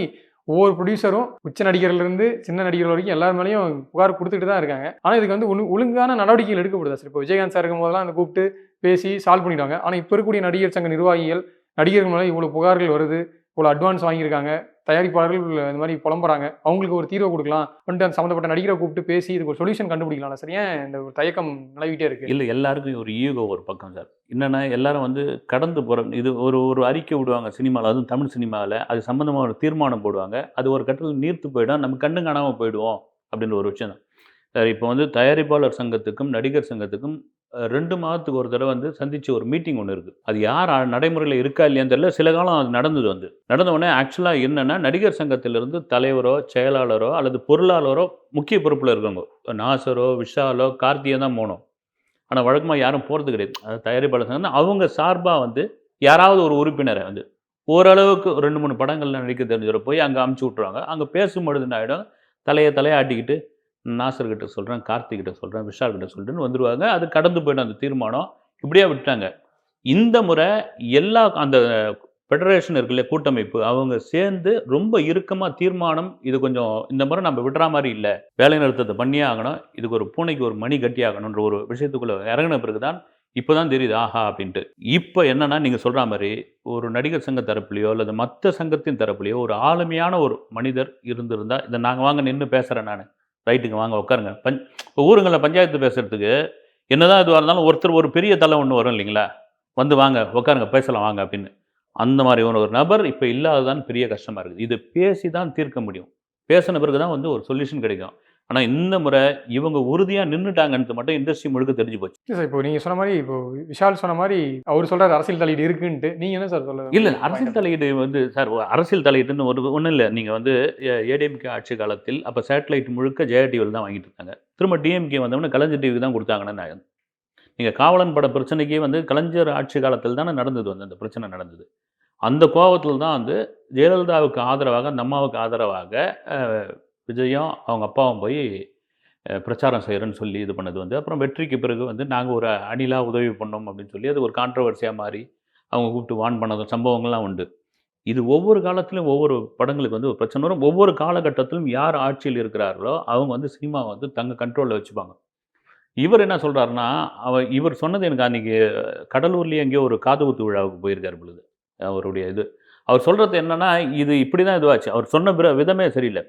ஒவ்வொரு ப்ரொடியூசரும் உச்ச நடிகர்லேருந்து சின்ன நடிகர்கள் வரைக்கும் எல்லார் மேலேயும் புகார் கொடுத்துட்டு தான் இருக்காங்க. ஆனால் இதுக்கு வந்து ஒழுங்கான நடவடிக்கைகள் எடுக்கப்படுதா சார்? இப்போ விஜயகாந்த் சார் இருக்கும்போதெல்லாம் அந்த கூப்பிட்டு பேசி சால்வ் பண்ணிடுவாங்க. ஆனால் இப்போ இருக்கக்கூடிய நடிகர் சங்க நிர்வாகிகள் நடிகர்கள் மேலே இவ்வளோ புகார்கள் வருது, இவ்வளோ அட்வான்ஸ் வாங்கியிருக்காங்க, தயாரிப்பாளர்கள் இந்த மாதிரி புலம்புறாங்க, அவங்களுக்கு ஒரு தீர்வு கொடுக்கலாம் வந்துட்டு அந்த சம்மந்தப்பட்ட நடிகரை கூப்பிட்டு பேசி இதுக்கு ஒரு சொல்யூஷன் கண்டுபிடிக்கலாம் சார். ஏன் இந்த ஒரு தயக்கம் நிலவிட்டே இருக்கு? இல்லை, எல்லாருக்கும் ஒரு ஈகோ ஒரு பக்கம் சார். என்னென்னா எல்லாரும் வந்து கடந்து போகிற இது ஒரு அறிக்கை விடுவாங்க சினிமாவில், அதுவும் தமிழ் சினிமாவில். அது சம்மந்தமாக ஒரு தீர்மானம் போடுவாங்க. அது ஒரு கட்டத்தில் நீர்த்து போயிடும், நம்ம கண்ணு காணாமல் போயிடுவோம் அப்படின்ற ஒரு விஷயம் தான் சார். இப்போ வந்து தயாரிப்பாளர் சங்கத்துக்கும் நடிகர் சங்கத்துக்கும் 2 மாதத்துக்கு ஒரு தடவை வந்து சந்திச்சு ஒரு மீட்டிங் ஒன்று இருக்குது. அது யார் நடைமுறையில் இருக்கா இல்லையான்னு தெரியல. சில காலம் அது நடந்தது. நடந்த உடனே ஆக்சுவலாக என்னென்னா நடிகர் சங்கத்திலிருந்து தலைவரோ செயலாளரோ அல்லது பொருளாளரோ முக்கிய பொறுப்பில் இருக்கவங்க, நாசரோ விஷாலோ கார்த்தியோ தான் போனோம். ஆனால் வழக்கமாக யாரும் போகிறது கிடையாது. அது தயாரிப்பாளர் சங்கம் அவங்க சார்பாக வந்து யாராவது ஒரு உறுப்பினரை வந்து ஓரளவுக்கு 2-3 படங்களில் நடிக்க தெரிஞ்சவரை போய் அங்கே அமுச்சு விட்ருவாங்க. அங்கே பேசும்பொழுது என்ன ஆகிடும், தலையாட்டிக்கிட்டு நாசர்கிட்ட சொல்கிறேன், கார்த்திகிட்ட சொல்கிறேன், விஷால்கிட்ட சொல்கிறேன்னு வந்துடுவாங்க. அது கடந்து போய்டும் அந்த தீர்மானம். இப்படியே விட்டாங்க. இந்த முறை எல்லா அந்த ஃபெடரேஷன் இருக்குல்ல, கூட்டமைப்பு, அவங்க சேர்ந்து ரொம்ப இறுக்கமாக தீர்மானம், இது கொஞ்சம் இந்த முறை நம்ம விடுற மாதிரி இல்லை, வேலை நிறுத்தத்தை பண்ணியே ஆகணும், இதுக்கு ஒரு பூனைக்கு ஒரு மணி கட்டி ஆகணுன்ற ஒரு விஷயத்துக்குள்ளே இறங்கின பிறகு தான் இப்போ தான் தெரியுது ஆஹா அப்படின்ட்டு. இப்போ என்னென்னா நீங்கள் சொல்கிற மாதிரி ஒரு நடிகர் சங்க தரப்புலையோ அல்லது மற்ற சங்கத்தின் தரப்புலையோ ஒரு ஆளுமையான ஒரு மனிதர் இருந்திருந்தால், இதை நாங்கள் வாங்க நின்று பேசுகிறேன் நான், ரைட்டுங்க வாங்க உட்காருங்க. இப்போ ஊருங்களில் பஞ்சாயத்து பேசுகிறதுக்கு என்னதான் இதுவாக இருந்தாலும் ஒருத்தர் ஒரு பெரிய தலை ஒன்று வரும் இல்லைங்களா, வந்து வாங்க உட்காருங்க பேசலாம் வாங்க அப்படின்னு. அந்த மாதிரி ஒரு நபர் இப்போ இல்லாததான் பெரிய கஷ்டமாக இருக்குது. இது பேசி தான் தீர்க்க முடியும். பேசின பிறகு தான் வந்து ஒரு சொல்யூஷன் கிடைக்கும். ஆனால் இந்த முறை இவங்க உறுதியாக நின்றுட்டாங்கன்றது மட்டும் இண்டஸ்ட்ரி முழுக்க தெரிஞ்சு போச்சு. சார் இப்போ நீங்கள் சொன்ன மாதிரி, இப்போ விஷால் சொன்ன மாதிரி அவர் சொல்கிறார் அரசியல் தலையீடு இருக்குன்ட்டு, நீங்கள் என்ன சார் சொல்ல? இல்லை, அரசியல் தலையீடு வந்து சார் அரசியல் தலையீடுன்னு ஒன்றும் இல்லை. நீங்கள் வந்து ஏடிஎம்கே ஆட்சி காலத்தில் அப்போ சேட்டலைட் முழுக்க ஜெயா டிவியில் தான் வாங்கிட்டு இருக்காங்க. திரும்ப டிஎம்கே வந்தவொடனே கலைஞர் டிவிக்கு தான் கொடுத்தாங்கன்னு. நீங்கள் காவலன் பட பிரச்சனைக்கே வந்து கலைஞர் ஆட்சி காலத்தில் தானே நடந்தது, வந்து அந்த பிரச்சனை நடந்தது. அந்த கோபத்தில் தான் வந்து ஜெயலலிதாவுக்கு ஆதரவாக, அந்த அம்மாவுக்கு ஆதரவாக விஜயும் அவங்க அப்பாவும் போய் பிரச்சாரம் செய்கிறேன்னு சொல்லி இது பண்ணது வந்து, அப்புறம் வெற்றிக்கு பிறகு வந்து நாங்கள் ஒரு அணிலாக உதவி பண்ணோம் அப்படின்னு சொல்லி அது ஒரு கான்ட்ரவர்சியாக மாறி அவங்க கூப்பிட்டு வான் பண்ணதும் சம்பவங்கள்லாம் உண்டு. இது ஒவ்வொரு காலத்திலும் ஒவ்வொரு படங்களுக்கு வந்து ஒரு பிரச்சனை வரும். ஒவ்வொரு காலகட்டத்திலும் யார் ஆட்சியில் இருக்கிறார்களோ அவங்க வந்து சினிமாவை வந்து தங்க கண்ட்ரோலில் வச்சுப்பாங்க. இவர் என்ன சொல்கிறாருன்னா, இவர் சொன்னது எனக்கு அன்றைக்கி கடலூர்லேயே எங்கேயோ ஒரு காதுகுத்து விழாவுக்கு போயிருக்கார் பொழுது அவருடைய இது. அவர் சொல்கிறது என்னென்னா, இது இப்படி தான் இதுவாச்சு. அவர் சொன்ன விதமே சரியில்லை.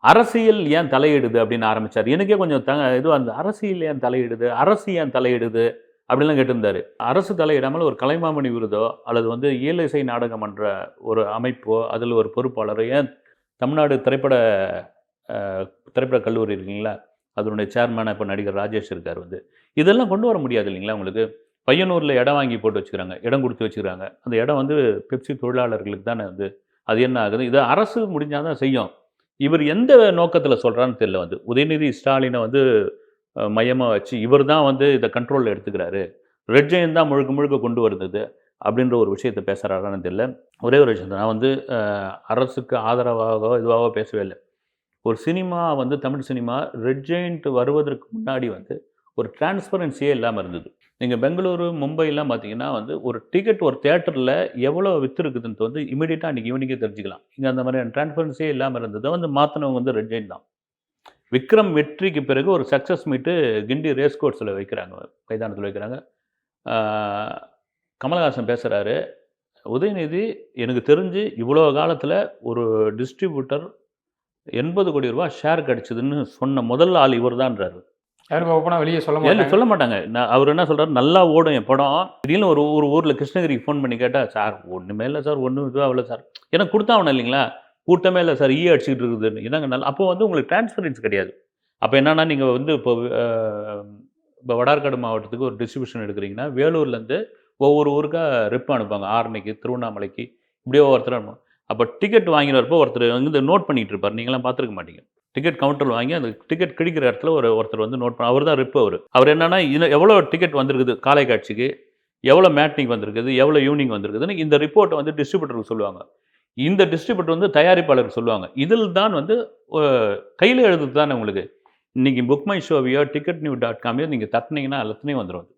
அரசியல் ஏன் தலையிடுது அப்படின்னு ஆரம்பித்தார். எனக்கே கொஞ்சம் இதுவாக இருந்தது. அரசியல் ஏன் தலையிடுது, அரசு ஏன் தலையிடுது அப்படின்லாம் கேட்டிருந்தார். அரசு தலையிடாமல் ஒரு கலைமாமணி விருதோ அல்லது வந்து இயலிசை நாடகம் என்ற ஒரு அமைப்போ அதில் ஒரு பொறுப்பாளரோ, ஏன் தமிழ்நாடு திரைப்பட கல்லூரி இருக்குங்களா, அதனுடைய சேர்மேனாக இப்போ நடிகர் ராஜேஷ் இருக்கார், வந்து இதெல்லாம் கொண்டு வர முடியாது இல்லைங்களா. உங்களுக்கு பையனூரில் இடம் வாங்கி போட்டு வச்சுக்கிறாங்க, இடம் கொடுத்து வச்சுக்கிறாங்க. அந்த இடம் வந்து பெப்சி தொழிலாளர்களுக்கு தானே வந்து. அது என்ன ஆகுது, இதை அரசு முடிஞ்சால் தான் செய்யும். இவர் எந்த நோக்கத்தில் சொல்கிறான்னு தெரியல. வந்து உதயநிதி ஸ்டாலினை வந்து மையமாக வச்சு இவர் தான் வந்து இதை கண்ட்ரோலில் எடுத்துக்கிறாரு, ரெட் ஜெயின் தான் முழுக்க கொண்டு வருது அப்படின்ற ஒரு விஷயத்தை பேசுகிறாரான்னு தெரியல. ஒரே ஒரு விஷயம், நான் வந்து அரசுக்கு ஆதரவாக இதுவாக பேசவே இல்லை. ஒரு சினிமா வந்து தமிழ் சினிமா ரெட் ஜெயின்ட் வருவதற்கு முன்னாடி வந்து ஒரு டிரான்ஸ்பரன்சியே இல்லாமல் இருந்தது. நீங்கள் பெங்களூரு மும்பைலாம் பார்த்தீங்கன்னா வந்து ஒரு டிக்கெட் ஒரு தியேட்டரில் எவ்வளோ விற்றுருக்குதுன்னு வந்து இமீடியட்டாக அன்றைக்கி ஈவினிங்கே தெரிஞ்சுக்கலாம். இங்கே அந்த மாதிரியான டிரான்ஸ்பரன்சியே இல்லாமல் இருந்தது. வந்து மாற்றினவங்க வந்து ரெட் ஜெயின் தான். விக்ரம் வெற்றிக்கு பிறகு ஒரு சக்ஸஸ் மீட்டு கிண்டி ரேஸ் கோர்ஸில் வைக்கிறாங்க, மைதானத்தில் வைக்கிறாங்க. கமலஹாசன் பேசுகிறாரு, உதயநிதி எனக்கு தெரிஞ்சு இவ்வளோ காலத்தில் ஒரு டிஸ்ட்ரிபியூட்டர் 80 கோடி ரூபா ஷேர் கிடச்சிதுன்னு சொன்ன முதல் ஆள் இவர் தான்றாரு. யாரும் ஓப்பனாக வெளியே சொல்ல மாட்டாங்க. அவர் என்ன சொல்கிறார், நல்லா ஓடும் என் படம். திடீர்னு ஒரு ஊரில் கிருஷ்ணகிரிக்கு ஃபோன் பண்ணி கேட்டால், சார் ஒன்றுமே இல்லை சார், ஒன்றும் இதுவாக இல்லை சார், எனக்கு கொடுத்தாவணும் இல்லைங்களா, கூட்டமே இல்லை சார், அடிச்சுக்கிட்டு இருக்குதுன்னு. என்னங்க நல்லா. அப்போ வந்து உங்களுக்கு டிரான்ஸ்பரன்சி கிடையாது. அப்போ என்னன்னா, நீங்கள் வந்து இப்போ வடார்காடு மாவட்டத்துக்கு ஒரு டிஸ்ட்ரிபியூஷன் எடுக்கிறீங்கன்னா வேலூர்லேருந்து ஒவ்வொரு ஊருக்காக ரெப் அனுப்பாங்க, ஆரணிக்கு, திருவண்ணாமலைக்கு, இப்படியே ஒவ்வொருத்தர் அனுப்பும். அப்போ டிக்கெட் வாங்கினப்போ ஒருத்தர் வந்து நோட் பண்ணிகிட்டு இருப்பார், நீங்களாம் பார்த்துருக்க மாட்டீங்க. டிக்கெட் கவுண்டரில் வாங்கி அந்த டிக்கெட் கிடைக்கிற இடத்துல ஒருத்தர் வந்து நோட் பண்ண, அவர் தான் ரிப். அவர் என்னன்னா, எவ்வளோ டிக்கெட் வந்திருக்குது காலை காட்சிக்கு, எவ்வளோ மேட்னிக் வந்திருக்குது, எவ்வளோ ஈவினிங் வந்திருக்குதுன்னு இந்த ரிப்போர்ட்டை வந்து டிஸ்ட்ரிபியூட்டருக்கு சொல்லுவாங்க. இந்த டிஸ்ட்ரிபியூட்டர் வந்து தயாரிப்பாளருக்கு சொல்லுவாங்க. இதில் தான் வந்து கையில் எழுதுது தானே உங்களுக்கு. இன்றைக்கி புக் மை ஷோவையோ ticketnew.com நீங்கள் தட்டினீங்கன்னா எல்லாத்துலேயும் வந்துடும்.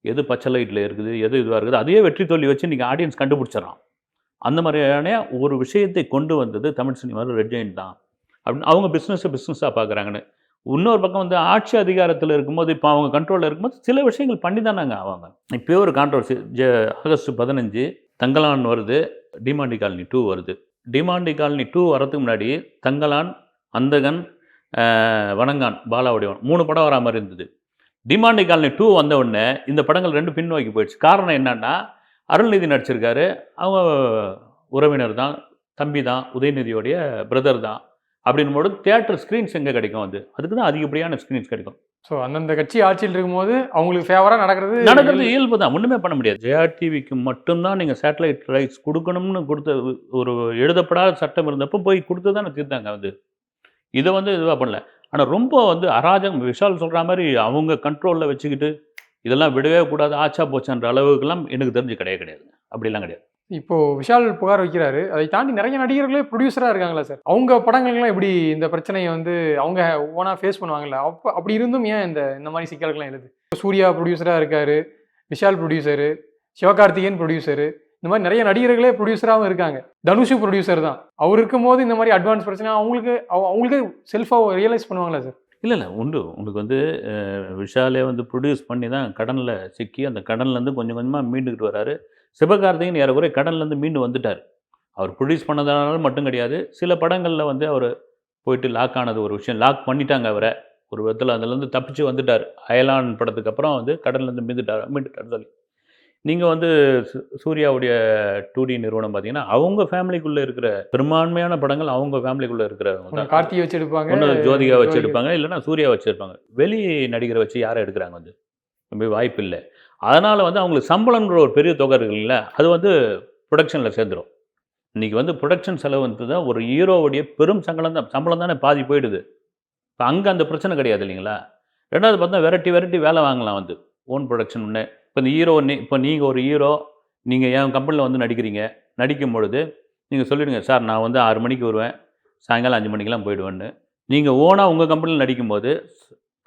எது பச்சை லைட்டில் இருக்குது, எது இதுவாக இருக்குது, அதையே வெற்றி தோல்வி வச்சு நீங்கள் ஆடியன்ஸ் கண்டுபிடிச்சிடறான். அந்த மாதிரியான ஒரு விஷயத்தை கொண்டு வந்தது தமிழ் சினிமாவில் ரெட் ஜெயண்ட் தான் அப்படின்னு அவங்க பிஸ்னஸாக பார்க்குறாங்கன்னு. இன்னொரு பக்கம் வந்து ஆட்சி அதிகாரத்தில் இருக்கும்போது, இப்போ அவங்க கண்ட்ரோலில் இருக்கும்போது சில விஷயங்கள் பண்ணி தானாங்க ஆவாங்க. இப்போயே ஒரு கான்ட்ரவர்சி ஆகஸ்ட் 15 தங்கலான் வருது, டிமாண்டி காலனி 2 வருது. டிமாண்டி காலனி 2 வரதுக்கு முன்னாடி தங்கலான், அந்தகன், வணங்கான், பாலாவுடைய 3 படம் வரா மாதிரி இருந்தது. டிமாண்டி காலனி 2 வந்த உடனே இந்த படங்கள் 2 பின்னோக்கி போயிடுச்சு. காரணம் என்னன்னா, அருள்நிதி நடிச்சிருக்காரு, அவங்க உறவினர் தான், தம்பி தான், உதயநிதியோடைய பிரதர் தான். அப்படின்போது தியேட்டர் ஸ்க்ரீன்ஸ் எங்கே கிடைக்கும்? அதுக்கு தான் அதிகப்படியான ஸ்க்ரீன்ஸ் கிடைக்கும். ஸோ அந்தந்த கட்சி ஆட்சியில் இருக்கும்போது அவங்களுக்கு ஃபேவராக நடக்கிறது இயல்பு தான், ஒன்றுமே பண்ண முடியாது. ஜெயா டிவிக்கு மட்டும்தான் நீங்கள் சேட்டலைட் ரைட்ஸ் கொடுக்கணும்னு கொடுத்த ஒரு எழுதப்படாத சட்டம் இருந்தப்போ போய் கொடுத்து தானே தீர்த்தாங்க. இதை இதுவாக பண்ணல. ஆனால் ரொம்ப அராஜகம், விஷால் சொல்கிற மாதிரி அவங்க கண்ட்ரோலில் வச்சுக்கிட்டு இதெல்லாம் விடவே கூடாது, ஆச்சா போச்சான்ற அளவுக்குலாம் எனக்கு தெரிஞ்சு கிடையாது. அப்படிலாம் கிடையாது. இப்போ விஷால் புகார் வைக்கிறாரு. அதை தாண்டி நிறைய நடிகர்களே ப்ரொடியூசராக இருக்காங்களா சார்? அவங்க படங்கள்லாம் எப்படி இந்த பிரச்சனையை அவங்க ஓனாக ஃபேஸ் பண்ணுவாங்கல்ல? அப்படி இருந்தும் ஏன் இந்த மாதிரி சிக்கல்கள்லாம் எழுது? சூர்யா ப்ரொடியூசராக இருக்காரு, விஷால் ப்ரொடியூசரு, சிவகார்த்திகேயன் ப்ரொடியூசரு, இந்த மாதிரி நிறைய நடிகர்களே ப்ரொடியூசராகவும் இருக்காங்க. தனுஷு ப்ரொடியூசர் தான். அவர் இருக்கும்போது இந்த மாதிரி அட்வான்ஸ் பிரச்சனை அவங்களுக்கு செல்ஃபாக ரியலைஸ் பண்ணுவாங்களா சார்? இல்லை உண்டு. உங்களுக்கு விஷாலே ப்ரொடியூஸ் பண்ணி தான் கடனில் சிக்கி அந்த கடன்லேருந்து கொஞ்சம் கொஞ்சமாக மீண்டுக்கிட்டு வராரு. சிவகார்த்திகேயன் ஏறக்குறைய கடன்லேருந்து மீண்டு வந்துட்டார். அவர் ப்ரொடியூஸ் பண்ணதுனால மட்டும் கிடையாது, சில படங்களில் அவர் போயிட்டு லாக் ஆனது ஒரு விஷயம். லாக் பண்ணிட்டாங்க அவரை ஒரு விதத்தில், அதுலேருந்து தப்பிச்சு வந்துட்டார். அயலான் படத்துக்கு அப்புறம் கடன்லேருந்து மீண்டுட்டார் சொல்லி. நீங்கள் சூர்யாவுடைய 2D நிறுவனம் பார்த்தீங்கன்னா அவங்க ஃபேமிலிக்குள்ளே இருக்கிற பெரும்பான்மையான படங்கள் அவங்க ஃபேமிலிக்குள்ளே இருக்கிறவங்க. கார்த்திகை வச்சு எடுப்பாங்க, ஒன்று ஜோதிகா வச்சு எடுப்பாங்க, இல்லைன்னா சூர்யா வச்சு எடுப்பாங்க. வெளி நடிகரை வச்சு யாரை எடுக்கிறாங்க? ரொம்ப வாய்ப்பு இல்லை. அதனால் அவங்களுக்கு சம்பளம்ன்ற ஒரு பெரிய தொகை இருக்குல்ல, அது ப்ரொடக்ஷனில் சேர்ந்துடும். இன்றைக்கி ப்ரொடக்ஷன் செலவு தான் ஒரு ஹீரோவுடைய பெரும் சம்பளம் தானே பாதி போயிடுது. இப்போ அங்கே அந்த பிரச்சனை கிடையாது இல்லைங்களா? ரெண்டாவது பார்த்தா வெரைட்டி வேலை வாங்கலாம். ஓன் ப்ரொடக்ஷன் ஒன்று. இப்போ இந்த ஹீரோ இப்போ நீங்கள் ஒரு ஹீரோ, நீங்கள் என் கம்பெனியில் நடிக்கிறீங்க. நடிக்கும் பொழுது நீங்கள் சொல்லிவிடுங்க, சார் நான் 6 மணிக்கு வருவேன், சாயங்காலம் 5 மணிக்கெலாம் போயிடுவேன்னு. நீங்கள் ஓனாக உங்கள் கம்பெனியில் நடிக்கும்போது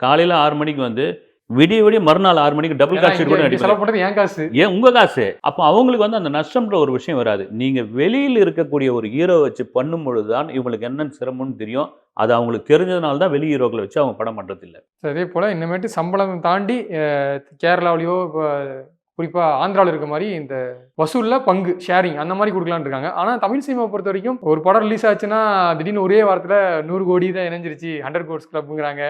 காலையில் 6 மணிக்கு விடிய மறுநாள் 6 மணிக்கு டபுள் காஸ்ட் கூட நடிப்பாங்க. ஏன் காசு? ஏன் உங்கள் காசு? அப்போ அவங்களுக்கு அந்த நஷ்டம்ன்ற ஒரு விஷயம் வராது. நீங்கள் வெளியில் இருக்கக்கூடிய ஒரு ஹீரோ வச்சு பண்ணும் பொழுது தான் இவங்களுக்கு என்னென்னு சிரமம்னு தெரியும். அது அவங்களுக்கு தெரிஞ்சதுனால தான் வெளி ஹீரோக்களை வச்சு அவங்க படம் பண்ணுறது இல்லை. அதே போல் இன்னமேட்டு சம்பளம் தாண்டி கேரளாவிலையோ இப்போ குறிப்பாக ஆந்திராவில் இருக்க மாதிரி இந்த வசூலில் பங்கு ஷேரிங் அந்த மாதிரி கொடுக்கலான்னு இருக்காங்க. ஆனால் தமிழ் சினிமாவை பொறுத்த வரைக்கும் ஒரு படம் ரிலீஸ் ஆச்சுன்னா திடீர்னு ஒரே வாரத்தில் 100 கோடி தான் இணைஞ்சிருச்சு, 100 crores கிளப்புங்கிறாங்க.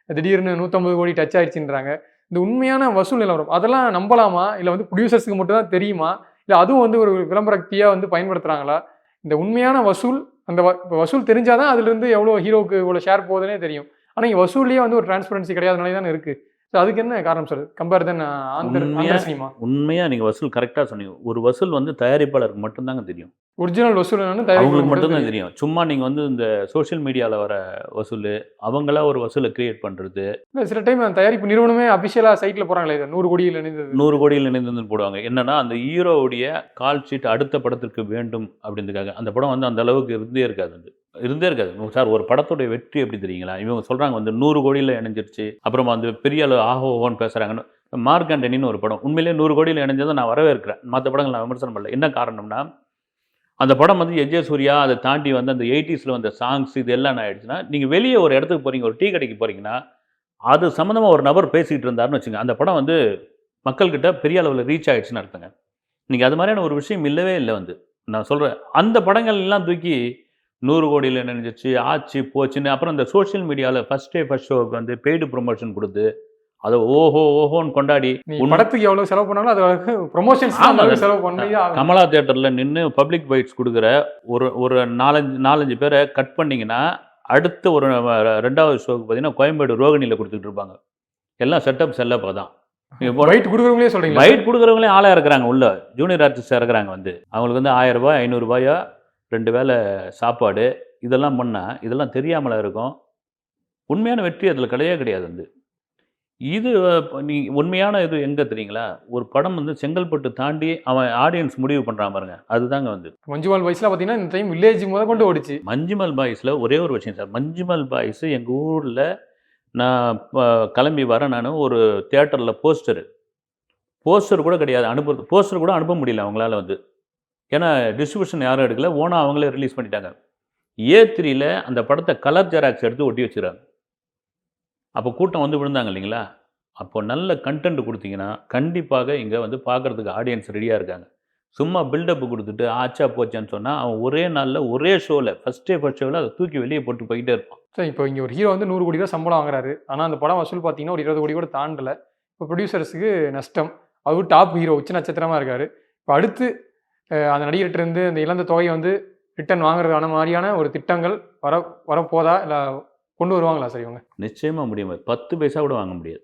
திடீர்னு 150 கோடி டச் ஆயிடுச்சுன்றாங்க. இந்த உண்மையான வசூல் நிலவரம் அதெல்லாம் நம்பலாமா? இல்லை ப்ரொடியூசர்ஸுக்கு மட்டும் தான் தெரியுமா? இல்லை அதுவும் ஒரு விளம்பரக்தியாக பயன்படுத்துகிறாங்களா? இந்த உண்மையான வசூல், அந்த வசூல் தெரிஞ்சாதான் அதுலேருந்து எவ்வளோ ஹீரோவுக்கு இவ்வளோ ஷேர் போகுதுன்னே தெரியும். ஆனால் இங்கே வசூல்லேயே ஒரு டிரான்ஸ்பரன்சி கிடையாதுனாலே தானே இருக்குது. ஸோ அதுக்கு என்ன காரணம் சார்? கம்பேர் தென் ஆந்திர சினிமா. உண்மையாக நீங்கள் வசூல் கரெக்டாக சொன்னீங்க. ஒரு வசூல் தயாரிப்பாளருக்கு மட்டும்தாங்க தெரியும். ஒரிஜினல் வசூல் அவங்களுக்கு மட்டும்தான் தெரியும். சும்மா நீங்கள் இந்த சோஷியல் மீடியாவில் வர வசூல், அவங்களா ஒரு வசூலை கிரியேட் பண்ணுறது. இல்லை சில டைம் அந்த தயாரிப்பு நிறுவனமே அஃபிஷியலாக சைட்டில் போகிறாங்களே, 100 கோடியில் இணைந்தது, 100 கோடியில் இணைந்ததுன்னு போடுவாங்க. என்னன்னா அந்த ஹீரோவுடைய கால் ஷீட் அடுத்த படத்திற்கு வேண்டும் அப்படின்றதுக்காக. அந்த படம் அந்த அளவுக்கு இருந்தே இருக்காது. சார் ஒரு படத்துடைய வெற்றி எப்படி தெரியுங்களா? இவங்க சொல்கிறாங்க 100 கோடியில் இணைஞ்சிருச்சு, அப்புறமா பெரிய அளவு ஆஹோன்னு பேசுகிறாங்கன்னு. மார்க் ஆண்டனின்னு ஒரு படம் உண்மையிலேயே 100 கோடியில் இணைஞ்சதை நான் வரவேற்கிறேன். மற்ற படங்கள் நான் விமர்சனம் பண்ணல. என்ன காரணம்னா அந்த படம் எஜே சூர்யா அதை தாண்டி அந்த 80s வந்த சாங்ஸ் இது எல்லாம் என்ன ஆயிடுச்சுன்னா, நீங்கள் வெளியே ஒரு இடத்துக்கு போகிறீங்க, ஒரு டீ கடைக்கு போகிறீங்கன்னா அது சம்மந்தமாக ஒரு நபர் பேசிக்கிட்டு இருந்தாருன்னு வச்சுங்க, அந்த படம் மக்கள்கிட்ட பெரிய அளவில் ரீச் ஆகிடுச்சுன்னு அர்த்தங்க. நீங்கள் அது மாதிரியான ஒரு விஷயம் இல்லவே இல்லை. நான் சொல்கிறேன், அந்த படங்கள் எல்லாம் தூக்கி 100 கோடியில் நினைஞ்சிச்சு, ஆச்சு போச்சுன்னு அப்புறம் இந்த சோஷியல் மீடியாவில் ஃபஸ்ட் ஷோவுக்கு பெய்டு ப்ரொமோஷன் கொடுத்து அதை ஓஹோன்னு கொண்டாடி படத்துக்கு எவ்வளோ செலவு பண்ணாலும் அது ப்ரொமோஷன்ஸ் செலவு பண்ணி கமலா தியேட்டரில் நின்று பப்ளிக் பைட்ஸ் கொடுக்குற ஒரு 4-5 பேரை கட் பண்ணிங்கன்னா அடுத்து ஒரு 2வது ஷோவுக்கு பார்த்தீங்கன்னா கோயம்பேடு ரோகிணியில் கொடுத்துட்டு இருப்பாங்க. எல்லாம் செட்டப் செல்லப்போ தான். பைட் கொடுக்குறவங்களே சொல்கிறீங்க, பைட் கொடுக்குறவங்களே ஆளாக இருக்கிறாங்க, உள்ள ஜூனியர் ஆர்டிஸ்ட் இருக்கிறாங்க. அவங்களுக்கு 1000 ரூபாய் 500 ரூபாயோ 2 வேளை சாப்பாடு இதெல்லாம் பண்ணால் இதெல்லாம் தெரியாமல இருக்கும். உண்மையான வெற்றி அதில் கிடையாது. இது நீ உண்மையான இது எங்கே தெரியுங்களா? ஒரு படம் செங்கல்பட்டு தாண்டி அவன் ஆடியன்ஸ் முடிவு பண்ணுறான் பாருங்க, அதுதாங்க மஞ்சுமல் பாய்ஸ்லாம் பார்த்தீங்கன்னா இந்த டைம் வில்லேஜ் கொண்டு ஓடிச்சு. மஞ்சுமல் பாய்ஸில் ஒரே ஒரு விஷயம் சார், மஞ்சுமல் பாய்ஸ் எங்கள் ஊரில் நான் கிளம்பி வரேன், நான் ஒரு தியேட்டரில் போஸ்டர் கூட கிடையாது, போஸ்டர் கூட அனுப்ப முடியல அவங்களால. ஏன்னா டிஸ்ட்ரிபியூஷன் யாரும் எடுக்கல, ஓனா அவங்களே ரிலீஸ் பண்ணிட்டாங்க. A3ல அந்த படத்தை கலர் ஜெராக்ஸ் எடுத்து ஒட்டி வச்சுறாங்க. அப்போ கூட்டம் வந்து விழுந்தாங்க இல்லைங்களா? அப்போ நல்ல கன்டென்ட் கொடுத்தீங்கன்னா, கண்டிப்பாக இங்கே வந்து பார்க்குறதுக்கு ஆடியன்ஸ் ரெடியாக இருக்காங்க. சும்மா பில்டப் கொடுத்துட்டு ஆச்சா போச்சான்னு சொன்னால், அவன் ஒரே நாளில் ஒரே ஷோவில் ஃபஸ்ட் ஷோவில் அதை தூக்கி வெளியே போட்டு போயிட்டே இருப்பான். சார் இப்போ இங்கே ஒரு ஹீரோ வந்து 100 கோடி ரூபா சம்பளம் வாங்குறாரு. ஆனால் அந்த படம் வசூல் பார்த்தீங்கன்னா ஒரு 20 கோடி கூட தாண்டல. இப்போ ப்ரொடியூசர்ஸுக்கு நஷ்டம். அவரு டாப் ஹீரோ உச்ச நட்சத்திரமாக இருக்காரு. இப்போ அடுத்து அந்த நடிகர்கிட்ட இருந்து அந்த இழந்த தொகையை வந்து ரிட்டர்ன் வாங்குறதுக்கான மாதிரியான ஒரு திட்டங்கள் வரப்போதா இல்லை கொண்டு வருவாங்களா சார் இவங்க? நிச்சயமாக முடியாது. 10 பைசா கூட வாங்க முடியாது.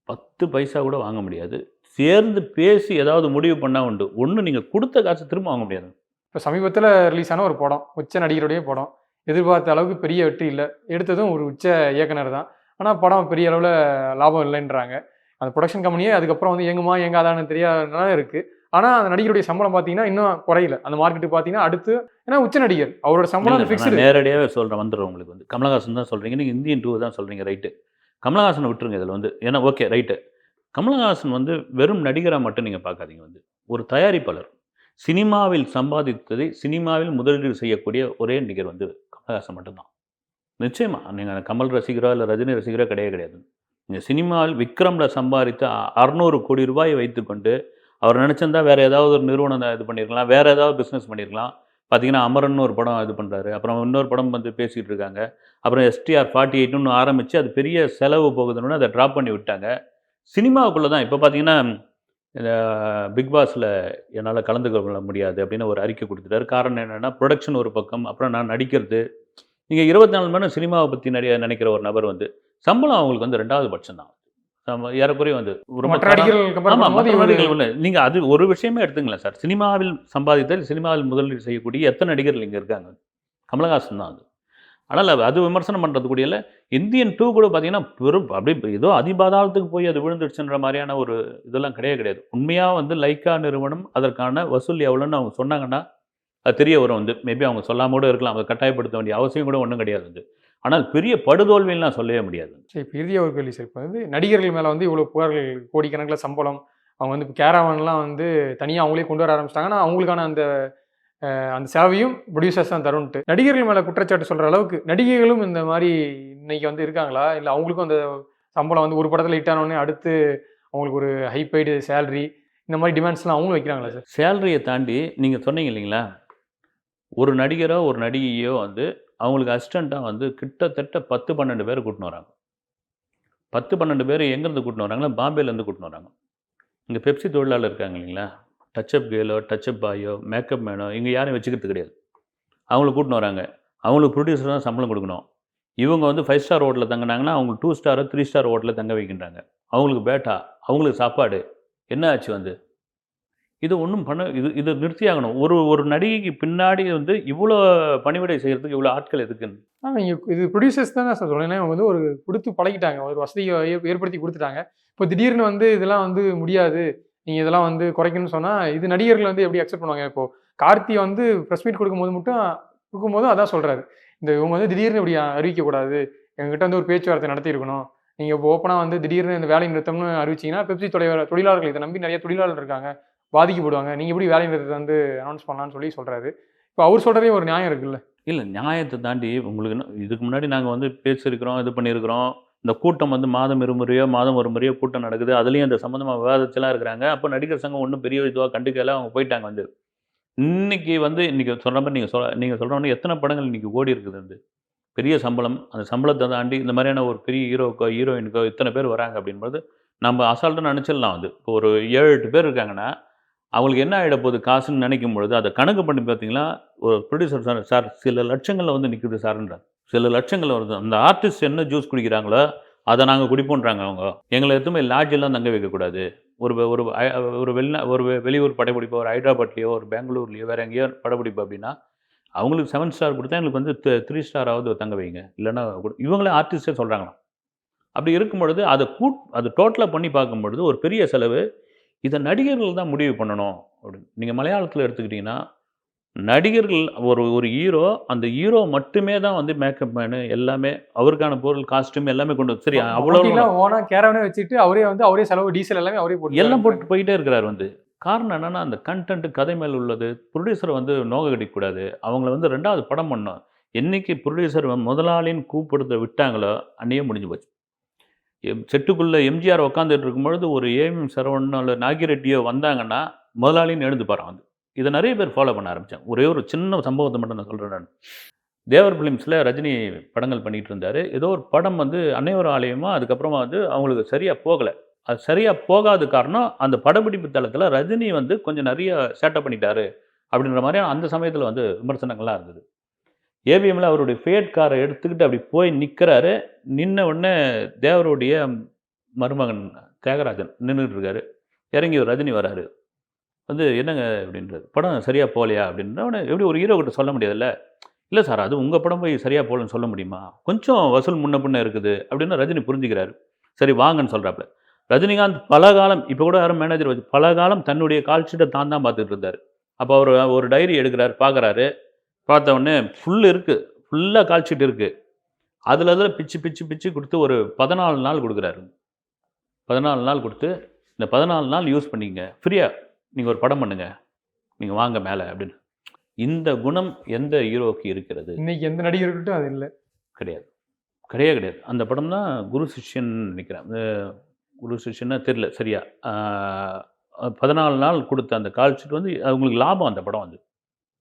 10 பைசா கூட வாங்க முடியாது. சேர்ந்து பேசி ஏதாவது முடிவு பண்ணால் உண்டு. ஒன்று நீங்கள் கொடுத்த காசு திரும்ப வாங்க முடியாது. இப்போ சமீபத்தில் ரிலீஸ் ஆன ஒரு படம், உச்ச நடிகருடைய படம். எதிர்பார்த்த அளவுக்கு பெரிய வெற்றி இல்லை. எடுத்ததும் ஒரு உச்ச இயக்குனர் தான். ஆனால் படம் பெரிய அளவில் லாபம் இல்லைன்றாங்க. அந்த ப்ரொடக்ஷன் கம்பெனியே அதுக்கப்புறம் வந்து இயங்குமா இயங்காதான்னு தெரியாதனால இருக்குது. ஆனால் அந்த நடிகருடைய சம்பளம் பார்த்தீங்கன்னா இன்னும் குறையில. அந்த மார்க்கெட்டு பார்த்தீங்கன்னா அடுத்து ஏன்னா உச்ச நடிகர் அவரோட சம்பளம் ஃபிக்ஸ்டு. நேரடியாகவே சொல்கிறேன் வந்துடுறோம் உங்களுக்கு வந்து. கமலஹாசன் தான் சொல்கிறீங்க, நீங்கள் இந்தியன் 2 தான் சொல்கிறீங்க, ரைட்டு. கமலஹாசனை விட்டுருங்க இதில் வந்து. ஏன்னா ஓகே ரைட்டு. கமலஹாசன் வந்து வெறும் நடிகராக மட்டும் நீங்கள் பார்க்காதீங்க வந்து. ஒரு தயாரிப்பாளர். சினிமாவில் சம்பாதித்ததை சினிமாவில் முதலீடு செய்யக்கூடிய ஒரே நடிகர் வந்து கமலஹாசன் மட்டும்தான். நிச்சயமாக நீங்கள் கமல் ரசிகரோ இல்லை ரஜினி ரசிகரோ கிடையாது. நீங்கள் சினிமாவில் விக்ரமில் சம்பாதித்த 600 கோடி ரூபாயை வைத்துக்கொண்டு அவர் நினச்சிருந்தா வேறு ஏதாவது ஒரு நிறுவனம் இது பண்ணியிருக்கலாம், வேறு ஏதாவது பிஸ்னஸ் பண்ணியிருக்கலாம். பார்த்தீங்கன்னா அமரன் ஒரு படம் இது பண்ணுறாரு, அப்புறம் இன்னொரு படம் வந்து பேசிகிட்டு இருக்காங்க, அப்புறம் STR 48 ஆரம்பித்து அது பெரிய செலவு போகுதுன்னு அதை ட்ராப் பண்ணி விட்டாங்க. சினிமாவுக்குள்ளே தான் இப்போ பார்த்தீங்கன்னா பிக் பாஸில் என்னால் கலந்து கொள்ள முடியாது அப்படின்னு ஒரு அறிக்கை கொடுத்துட்டாரு. காரணம் என்னென்னா ப்ரொடக்ஷன் ஒரு பக்கம், அப்புறம் நான் நடிக்கிறது. நீங்கள் 24 மணி நேரம் சினிமாவை பற்றி நினைக்கிற ஒரு நபர் வந்து சம்பளம் அவங்களுக்கு வந்து 2வது பட்சம் தான். ஏறக்குறைய வந்து நீங்கள் அது ஒரு விஷயமே எடுத்துங்களேன் சார். சினிமாவில் சம்பாதித்தல் சினிமாவில் முதலீடு செய்யக்கூடிய எத்தனை நடிகர்கள் இங்கே இருக்காங்க? கமலஹாசன் தான் அது. ஆனால் அது விமர்சனம் பண்ணுறது கூடியல. இந்தியன் 2 கூட பார்த்தீங்கன்னா பெரும் அப்படி ஏதோ அதிபாதாளத்துக்கு போய் அது விழுந்துடுச்சுன்ற மாதிரியான ஒரு இதெல்லாம் கிடையாது. உண்மையாக வந்து லைக்கா நிறுவனம் அதற்கான வசூல் எவ்வளோன்னு அவங்க சொன்னாங்கன்னா அது தெரிய வரும் வந்து. மேபி அவங்க சொல்லாம கூட இருக்கலாம், அதை கட்டாயப்படுத்த வேண்டிய அவசியம் கூட ஒன்றும் கிடையாது வந்து. ஆனால் பெரிய படுதோல்விலாம் சொல்லவே முடியாது. சரி, இப்போ இறுதியாக ஒரு கேள்வி சார். இப்போ வந்து நடிகர்கள் மேலே வந்து இவ்வளோ புகார்கள், கோடிக்கணக்கில் சம்பளம், அவங்க வந்து இப்போ கேரவான்லாம் வந்து தனியாக அவங்களே கொண்டு வர ஆரம்பிச்சிட்டாங்க. ஆனால் அவங்களுக்கான அந்த சேவையும் ப்ரொடியூசர்ஸ் தான் தரும்ட்டு நடிகர்கள் மேலே குற்றச்சாட்டு சொல்கிற அளவுக்கு நடிகைகளும் இந்த மாதிரி இன்னைக்கு வந்து இருக்காங்களா? இல்லை அவங்களுக்கும் அந்த சம்பளம் வந்து ஒரு படத்தில் ஹிட் ஆனோடனே அடுத்து அவங்களுக்கு ஒரு ஹைப்பைடு சேலரி இந்த மாதிரி டிமாண்ட்ஸ்லாம் அவங்களும் வைக்கிறாங்களா சார்? சேலரியை தாண்டி நீங்கள் சொன்னீங்க இல்லைங்களா, ஒரு நடிகரோ ஒரு நடிகையோ வந்து அவங்களுக்கு அசிஸ்டண்ட்டாக வந்து கிட்டத்தட்ட 10-12 பேர் கூட்டின்னு வராங்க. 10-12 பேர் எங்கேருந்து கூட்டின்னு வராங்களா? பாம்பேலேருந்து கூட்டின்னு வராங்க. இங்கே பெப்சி தொழிலாளர் இருக்காங்க இல்லைங்களா, டச்சப் கேர்ளோ டச்சப் பாயோ மேக்கப் மேனோ இங்கே யாரையும் வச்சுக்கிறது கிடையாது. அவங்கள கூட்டின்னு வராங்க. அவங்களுக்கு ப்ரொடியூசர் தான் சம்பளம் கொடுக்கணும். இவங்க வந்து 5 ஸ்டார் ஹோட்டலில் தங்கினாங்கன்னா அவங்களுக்கு 2 ஸ்டாரோ 3 ஸ்டார் ஹோட்டலில் தங்க வைக்கின்றாங்க. அவங்களுக்கு பேட்டா, அவங்களுக்கு சாப்பாடு. என்ன ஆச்சு வந்து? இது ஒன்றும் இது நிறுத்தியாகணும். ஒரு நடிகைக்கு பின்னாடி வந்து இவ்வளோ பணிவிடை செய்கிறதுக்கு இவ்வளோ ஆட்கள் எதுக்குன்னு. இங்கே இது ப்ரொடியூசர்ஸ் தான் சார் சொல்லணும். அவங்க வந்து ஒரு கொடுத்து பழகிட்டாங்க, ஒரு வசதியை ஏற்படுத்தி கொடுத்துட்டாங்க. இப்போ திடீர்னு வந்து இதெல்லாம் வந்து முடியாது, நீங்கள் இதெல்லாம் வந்து குறைக்கணும்னு சொன்னால் இது நடிகர்கள் வந்து எப்படி அக்செப்ட் பண்ணுவாங்க? இப்போது கார்த்தி வந்து ப்ரெஸ் மீட் கொடுக்கும்போது அதான் சொல்கிறாரு, இவங்க வந்து திடீர்னு இப்படி அறிவிக்கக்கூடாது, எங்ககிட்ட வந்து ஒரு பேச்சுவார்த்தை நடத்தியிருக்கணும். நீங்கள் இப்போ ஓப்பனாக வந்து திடீர்னு இந்த வேலை நிறுத்தம்னு அறிவிச்சிங்கன்னா பெப்சி தொழிலாளர்கள் இதை நம்பி நிறைய தொழிலாளர் இருக்காங்க, பாதிக்கப்படுவாங்க. நீங்கள் எப்படி வேலை நிறுத்தத்தை வந்து அனௌன்ஸ் பண்ணலான்னு சொல்கிறாரு. இப்போ அவர் சொல்கிறதே ஒரு நியாயம் இருக்குல்ல? இல்லை, நியாயத்தை தாண்டி உங்களுக்கு இதுக்கு முன்னாடி நாங்கள் வந்து பேசியிருக்கிறோம், இது பண்ணியிருக்கிறோம். இந்த கூட்டம் வந்து மாதம் ஒரு முறையோ கூட்டம் நடக்குது. அதுலேயும் இந்த சம்மந்தமாக விவாதத்தெல்லாம் இருக்கிறாங்க. அப்போ நடிகர் சங்கம் ஒன்றும் பெரிய இதுவாக கண்டுக்கல, அவங்க போயிட்டாங்க வந்து. இன்றைக்கி சொல்கிற மாதிரி நீங்கள் சொல்கிறவங்க எத்தனை படங்கள் இன்றைக்கி ஓடி இருக்குது வந்து. பெரிய சம்பளம், அந்த சம்பளத்தை தாண்டி இந்த மாதிரியான ஒரு பெரிய ஹீரோயினுக்கோ இத்தனை பேர் வராங்க அப்படின்போது நம்ம அசால்ட்டாக நினச்சிடலாம் வந்து. இப்போ ஒரு 7-8 பேர் இருக்காங்கன்னா அவங்களுக்கு என்ன ஆகிட போகுது காசுன்னு நினைக்கும் பொழுது அதை கணக்கு பண்ணி பார்த்தீங்கன்னா ஒரு ப்ரொடியூசர் சார் சில லட்சங்களில் வந்து நிற்குது சார்ன்றார். சில லட்சங்களில் வருது. அந்த ஆர்டிஸ்ட் என்ன ஜூஸ் குடிக்கிறாங்களோ அதை நாங்கள் குடிப்போன்றாங்க. அவங்க எங்களை எதுவுமே லாட்ஜெல்லாம் தங்க வைக்கக்கூடாது. ஒரு வெளியூர் படப்பிடிப்போ, ஒரு ஹைதராபாத்லேயோ ஒரு பெங்களூர்லேயோ வேறு எங்கேயோ படப்பிடிப்பு அப்படின்னா அவங்களுக்கு 7 ஸ்டார் கொடுத்தா எங்களுக்கு வந்து 3 ஸ்டாராவது தங்க வைங்க, இல்லைன்னா இவங்களே ஆர்டிஸ்டே சொல்கிறாங்களாம். அப்படி இருக்கும் பொழுது அதை டோட்டலாக பண்ணி பார்க்கும் பொழுது ஒரு பெரிய செலவு. இதை நடிகர்கள் தான் முடிவு பண்ணணும் அப்படின்னு. நீங்கள் மலையாளத்தில் எடுத்துக்கிட்டிங்கன்னா நடிகர்கள் ஒரு ஹீரோ, அந்த ஹீரோ மட்டுமே தான் வந்து மேக்கப் மேனு எல்லாமே அவருக்கான பொருள் காஸ்ட்யூம் எல்லாமே கொண்டு சரி அவ்வளோ ஓனா கேரவனே வச்சுட்டு அவரே செலவு டீசல் எல்லாமே அவரே எல்லாம் போட்டு போயிட்டே இருக்கிறார் வந்து. காரணம் என்னன்னா, அந்த கன்டென்ட் கதை மேல் உள்ளது. ப்ரொடியூசரை வந்து நோக கடிக்கக்கூடாது. அவங்கள வந்து 2வது படம் பண்ணணும். என்னைக்கு ப்ரொடியூசர் முதலாளின்னு கூப்பிடுறத விட்டாங்களோ, அன்னையே முடிஞ்சு போச்சு. செட்டுக்குள்ள எம்ஜிஆர் உட்காந்துட்டு இருக்கும்பொழுது ஒரு ஏஎம் சரவணனோ இல்ல நாகிரெட்டியோ வந்தாங்கன்னா, முதலாளின்னு எழுந்துப்பாராம் வந்து. இத நெறைய பேர் ஃபாலோ பண்ண ஆரம்பிச்சாங்க. ஒரே ஒரு சின்ன சம்பவத்த மட்டும் நான் சொல்றேன் நானு. தேவர் ஃபிலிம்ஸ்ல ரஜினி படங்கள் பண்ணிட்டு இருந்தாரு. ஏதோ ஒரு படம் வந்து அன்னையர் ஆலயமா, அதுக்கப்புறமா வந்து அவங்களுக்கு சரியா போகல. அது சரியா போகாத காரணம், அந்த படப்பிடிப்பு தளத்தில ரஜினி வந்து கொஞ்சம் நெறைய சேட்டை பண்ணிட்டாரு. அப்படின்ற மாரியான அந்த சமயத்தில வந்து விமர்சனங்கள்லாம் இருந்தது. ஏவிஎம்ல அவருடைய ஃபியட் கார எடுத்துக்கிட்டு அப்படி போய் நிக்கிறாரு. நின்ன உடனே தேவருடைய மருமகன் தியாகராஜன் நின்னுட்டு இருக்காரு. இறங்கி ரஜினி வராரு. வந்து என்னங்க அப்படின்றாரு. படம் சரியா போகலையா அப்படின்னா, உடனே எப்படி ஒரு ஹீரோ கிட்ட சொல்ல முடியாதுல்ல. இல்ல சார், அது உங்க படம் போய் சரியா போகலன்னு சொல்ல முடியுமா? கொஞ்சம் வசூல் முன்ன பின்ன இருக்குது அப்படின்னு ரஜினி புரிஞ்சுக்கிறாரு. சரி வாங்கன்னு சொல்றாப்புல. ரஜினிகாந்த் பல காலம் இப்போ கூட யாரும் மேனேஜர் வச்சு பல காலம் தன்னுடைய கால் ஷீட்ட தான் பார்த்துட்டு இருந்தாரு. அப்போ அவர் ஒரு டைரி எடுக்கிறாரு, பார்க்குறாரு. பார்த்த உடனே ஃபுல் இருக்கு. ஃபுல்லா கால் ஷீட் இருக்கு. அதுல பிச்சு பிச்சு பிச்சு குடுத்து ஒரு 14 நாள் குடுக்குறாரு. 14 நாள் குடுத்து, இந்த 14 நாள் யூஸ் பண்ணிக்கங்க. ஃப்ரீயா நீங்க ஒரு படம் பண்ணுங்க. நீங்க வாங்க மேல அப்படின்னு. இந்த குணம் எந்த ஹீரோவுக்கு இருக்கிறது? இன்னைக்கு எந்த நடிகர்கிட்டும் அது இல்ல. கிடையாது. கிடையவே கிடையாது. அந்த படம் தான் குரு சிஷ்யன் நினைக்கிறேன். குரு சிஷ்யன்னா தெரியல சரியா. 14 நாள் குடுத்த அந்த கால் ஷீட் வந்து அவங்களுக்கு லாபம் அந்த படம் வந்து.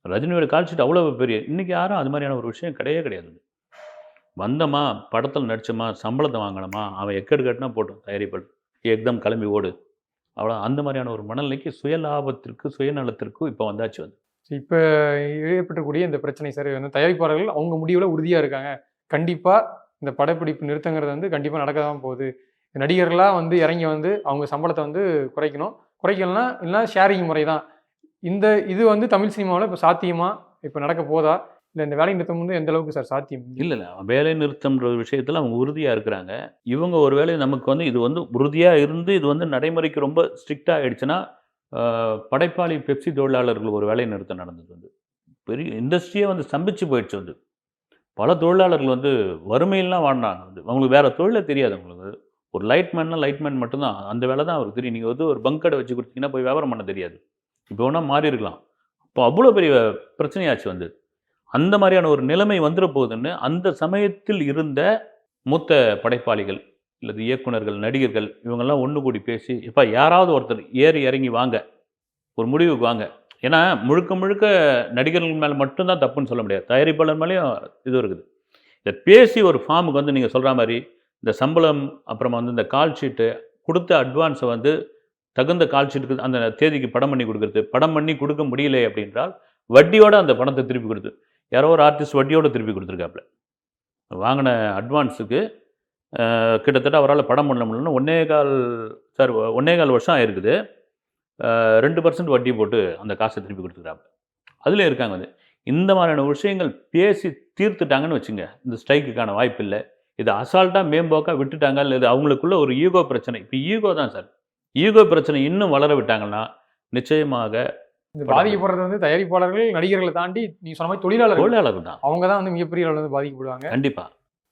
ரஜினியோட கால் ஷீட் அவ்வளவு பெரிய இன்னைக்கு யாரும் அது மாதிரியான ஒரு விஷயம் கிடையவே கிடையாது. வந்தோமா, படத்தில் நடிச்சோமா, சம்பளத்தை வாங்கணுமா, அவன் எக்கெடு கட்டினா போட்டோம் தயாரிப்பாளர். ஏக்தம் கிளம்பி ஓடு. அவ்வளோ அந்த மாதிரியான ஒரு மனநிலைக்கு சுயலாபத்திற்கு, சுயநலத்திற்கும் இப்போ வந்தாச்சு வந்து. இப்போ ஏற்பட்டக்கூடிய இந்த பிரச்சனை சார் வந்து தயாரிப்பாளர்கள் அவங்க முடிவில் உறுதியாக இருக்காங்க. கண்டிப்பாக இந்த படப்பிடிப்பு நிறுத்தங்கிறது வந்து கண்டிப்பாக நடக்க தான் போகுது. நடிகர்களாக வந்து இறங்கி வந்து அவங்க சம்பளத்தை வந்து குறைக்கணும். குறைக்கலனா இல்லைனா ஷேரிங் முறை தான். இது வந்து தமிழ் சினிமாவில் இப்போ சாத்தியமா இப்போ நடக்க போதா? இல்லை இந்த வேலை நிறுத்தம் வந்து எந்த அளவுக்கு சார் சாத்தியம்? இல்லை வேலை நிறுத்தம்ன்ற விஷயத்தில் அவங்க உறுதியாக இருக்கிறாங்க. இவங்க ஒரு வேளை நமக்கு வந்து இது வந்து உறுதியாக இருந்து இது வந்து நடைமுறைக்கு ரொம்ப ஸ்ட்ரிக்டாக ஆகிடுச்சுன்னா, படைப்பாளி பெப்சி தொழிலாளர்கள் ஒரு வேலை நிறுத்தம் நடந்தது வந்து பெரிய இண்டஸ்ட்ரியே வந்து ஸ்தம்பிச்சு போயிடுச்சு வந்து. பல தொழிலாளர்கள் வந்து வறுமையிலாம் வாழ்னாங்க வந்து. அவங்களுக்கு வேறு தொழிலே தெரியாது. அவங்களுக்கு ஒரு லைட்மேன்னா லைட்மேன் மட்டும்தான் அந்த வேலை தான் அவருக்கு தெரியும். நீங்கள் வந்து ஒரு பங்க் கடை வச்சு கொடுத்தீங்கன்னா போய் வியாபாரம் பண்ண தெரியாது. இப்போ வேணால் மாறி இருக்கலாம். இப்போ அவ்வளோ பெரிய பிரச்சனையாச்சு வந்து. அந்த மாதிரியான ஒரு நிலைமை வந்துட போகுதுன்னு அந்த சமயத்தில் இருந்த மூத்த படைப்பாளிகள் அல்லது இயக்குனர்கள், நடிகர்கள் இவங்கெல்லாம் ஒன்று கூடி பேசி, இப்போ யாராவது ஒருத்தர் ஏறி இறங்கி வாங்க, ஒரு முடிவுக்கு வாங்க. ஏன்னா முழுக்க முழுக்க நடிகர்கள் மேலே மட்டும்தான் தப்புன்னு சொல்ல முடியாது. தயாரிப்பாளர் மேலேயும் இது இருக்குது. இதை பேசி ஒரு ஃபார்முக்கு வந்து நீங்கள் சொல்கிற மாதிரி இந்த சம்பளம், அப்புறமா வந்து இந்த கால் ஷீட்டு கொடுத்த அட்வான்ஸை வந்து தகுந்த கால் ஷீட்டுக்கு அந்த தேதிக்கு படம் பண்ணி கொடுக்குறது, படம் பண்ணி கொடுக்க முடியல அப்படின்றால் வட்டியோட அந்த பணத்தை திருப்பி கொடுத்து, யாரோ ஒரு ஆர்டிஸ்ட் வட்டியோடு திருப்பி கொடுத்துருக்காப்புல. வாங்கின அட்வான்ஸுக்கு கிட்டத்தட்ட அவரால் படம் பண்ண முடியலன்னு 1.25 வருஷம் ஆயிருக்குது. 2% வட்டி போட்டு அந்த காசை திருப்பி கொடுத்துருக்காப்புல. அதில் இருக்காங்க வந்து. இந்த மாதிரியான விஷயங்கள் பேசி தீர்த்துட்டாங்கன்னு வச்சுங்க, இந்த ஸ்ட்ரைக்குக்கான வாய்ப்பு இல்லை. இதை அசால்ட்டாக மேம்போக்காக விட்டுட்டாங்க. இல்லை இது அவங்களுக்குள்ள ஒரு ஈகோ பிரச்சனை. இப்போ ஈகோ தான் சார். ஈகோ பிரச்சனை இன்னும் வளர விட்டாங்கன்னா நிச்சயமாக இந்த பாதிக்கப்படுறது வந்து தயாரிப்பாளர்கள், நடிகர்களை தாண்டி நீ சொன்ன மாதிரி தொழிலாளர்கள் தான். அவங்க தான் வந்து மிகப்பெரிய அளவில் வந்து பாதிக்கப்படுவாங்க.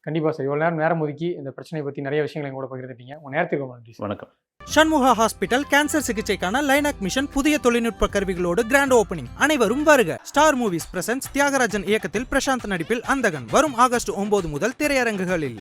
கண்டிப்பாக சார். இவ்வளோ நேரம் ஒதுக்கி இந்த பிரச்சனையை பற்றி நிறைய விஷயங்களை கூட பகிர்ந்துட்டீங்க. உங்கள் நேரத்துக்கு நன்றி. வணக்கம். சண்முகா ஹாஸ்பிட்டல் கேன்சர் சிகிச்சைக்கான லைனாக் மிஷன் புதிய தொழில்நுட்ப கருவிகளோடு கிராண்ட் ஓபனிங். அனைவரும் வருக. ஸ்டார் மூவிஸ் பிரசன்ஸ் தியாகராஜன் இயக்கத்தில் பிரசாந்த் நடிப்பில் அந்தகன் வரும் ஆகஸ்ட் 9 முதல் திரையரங்குகளில்.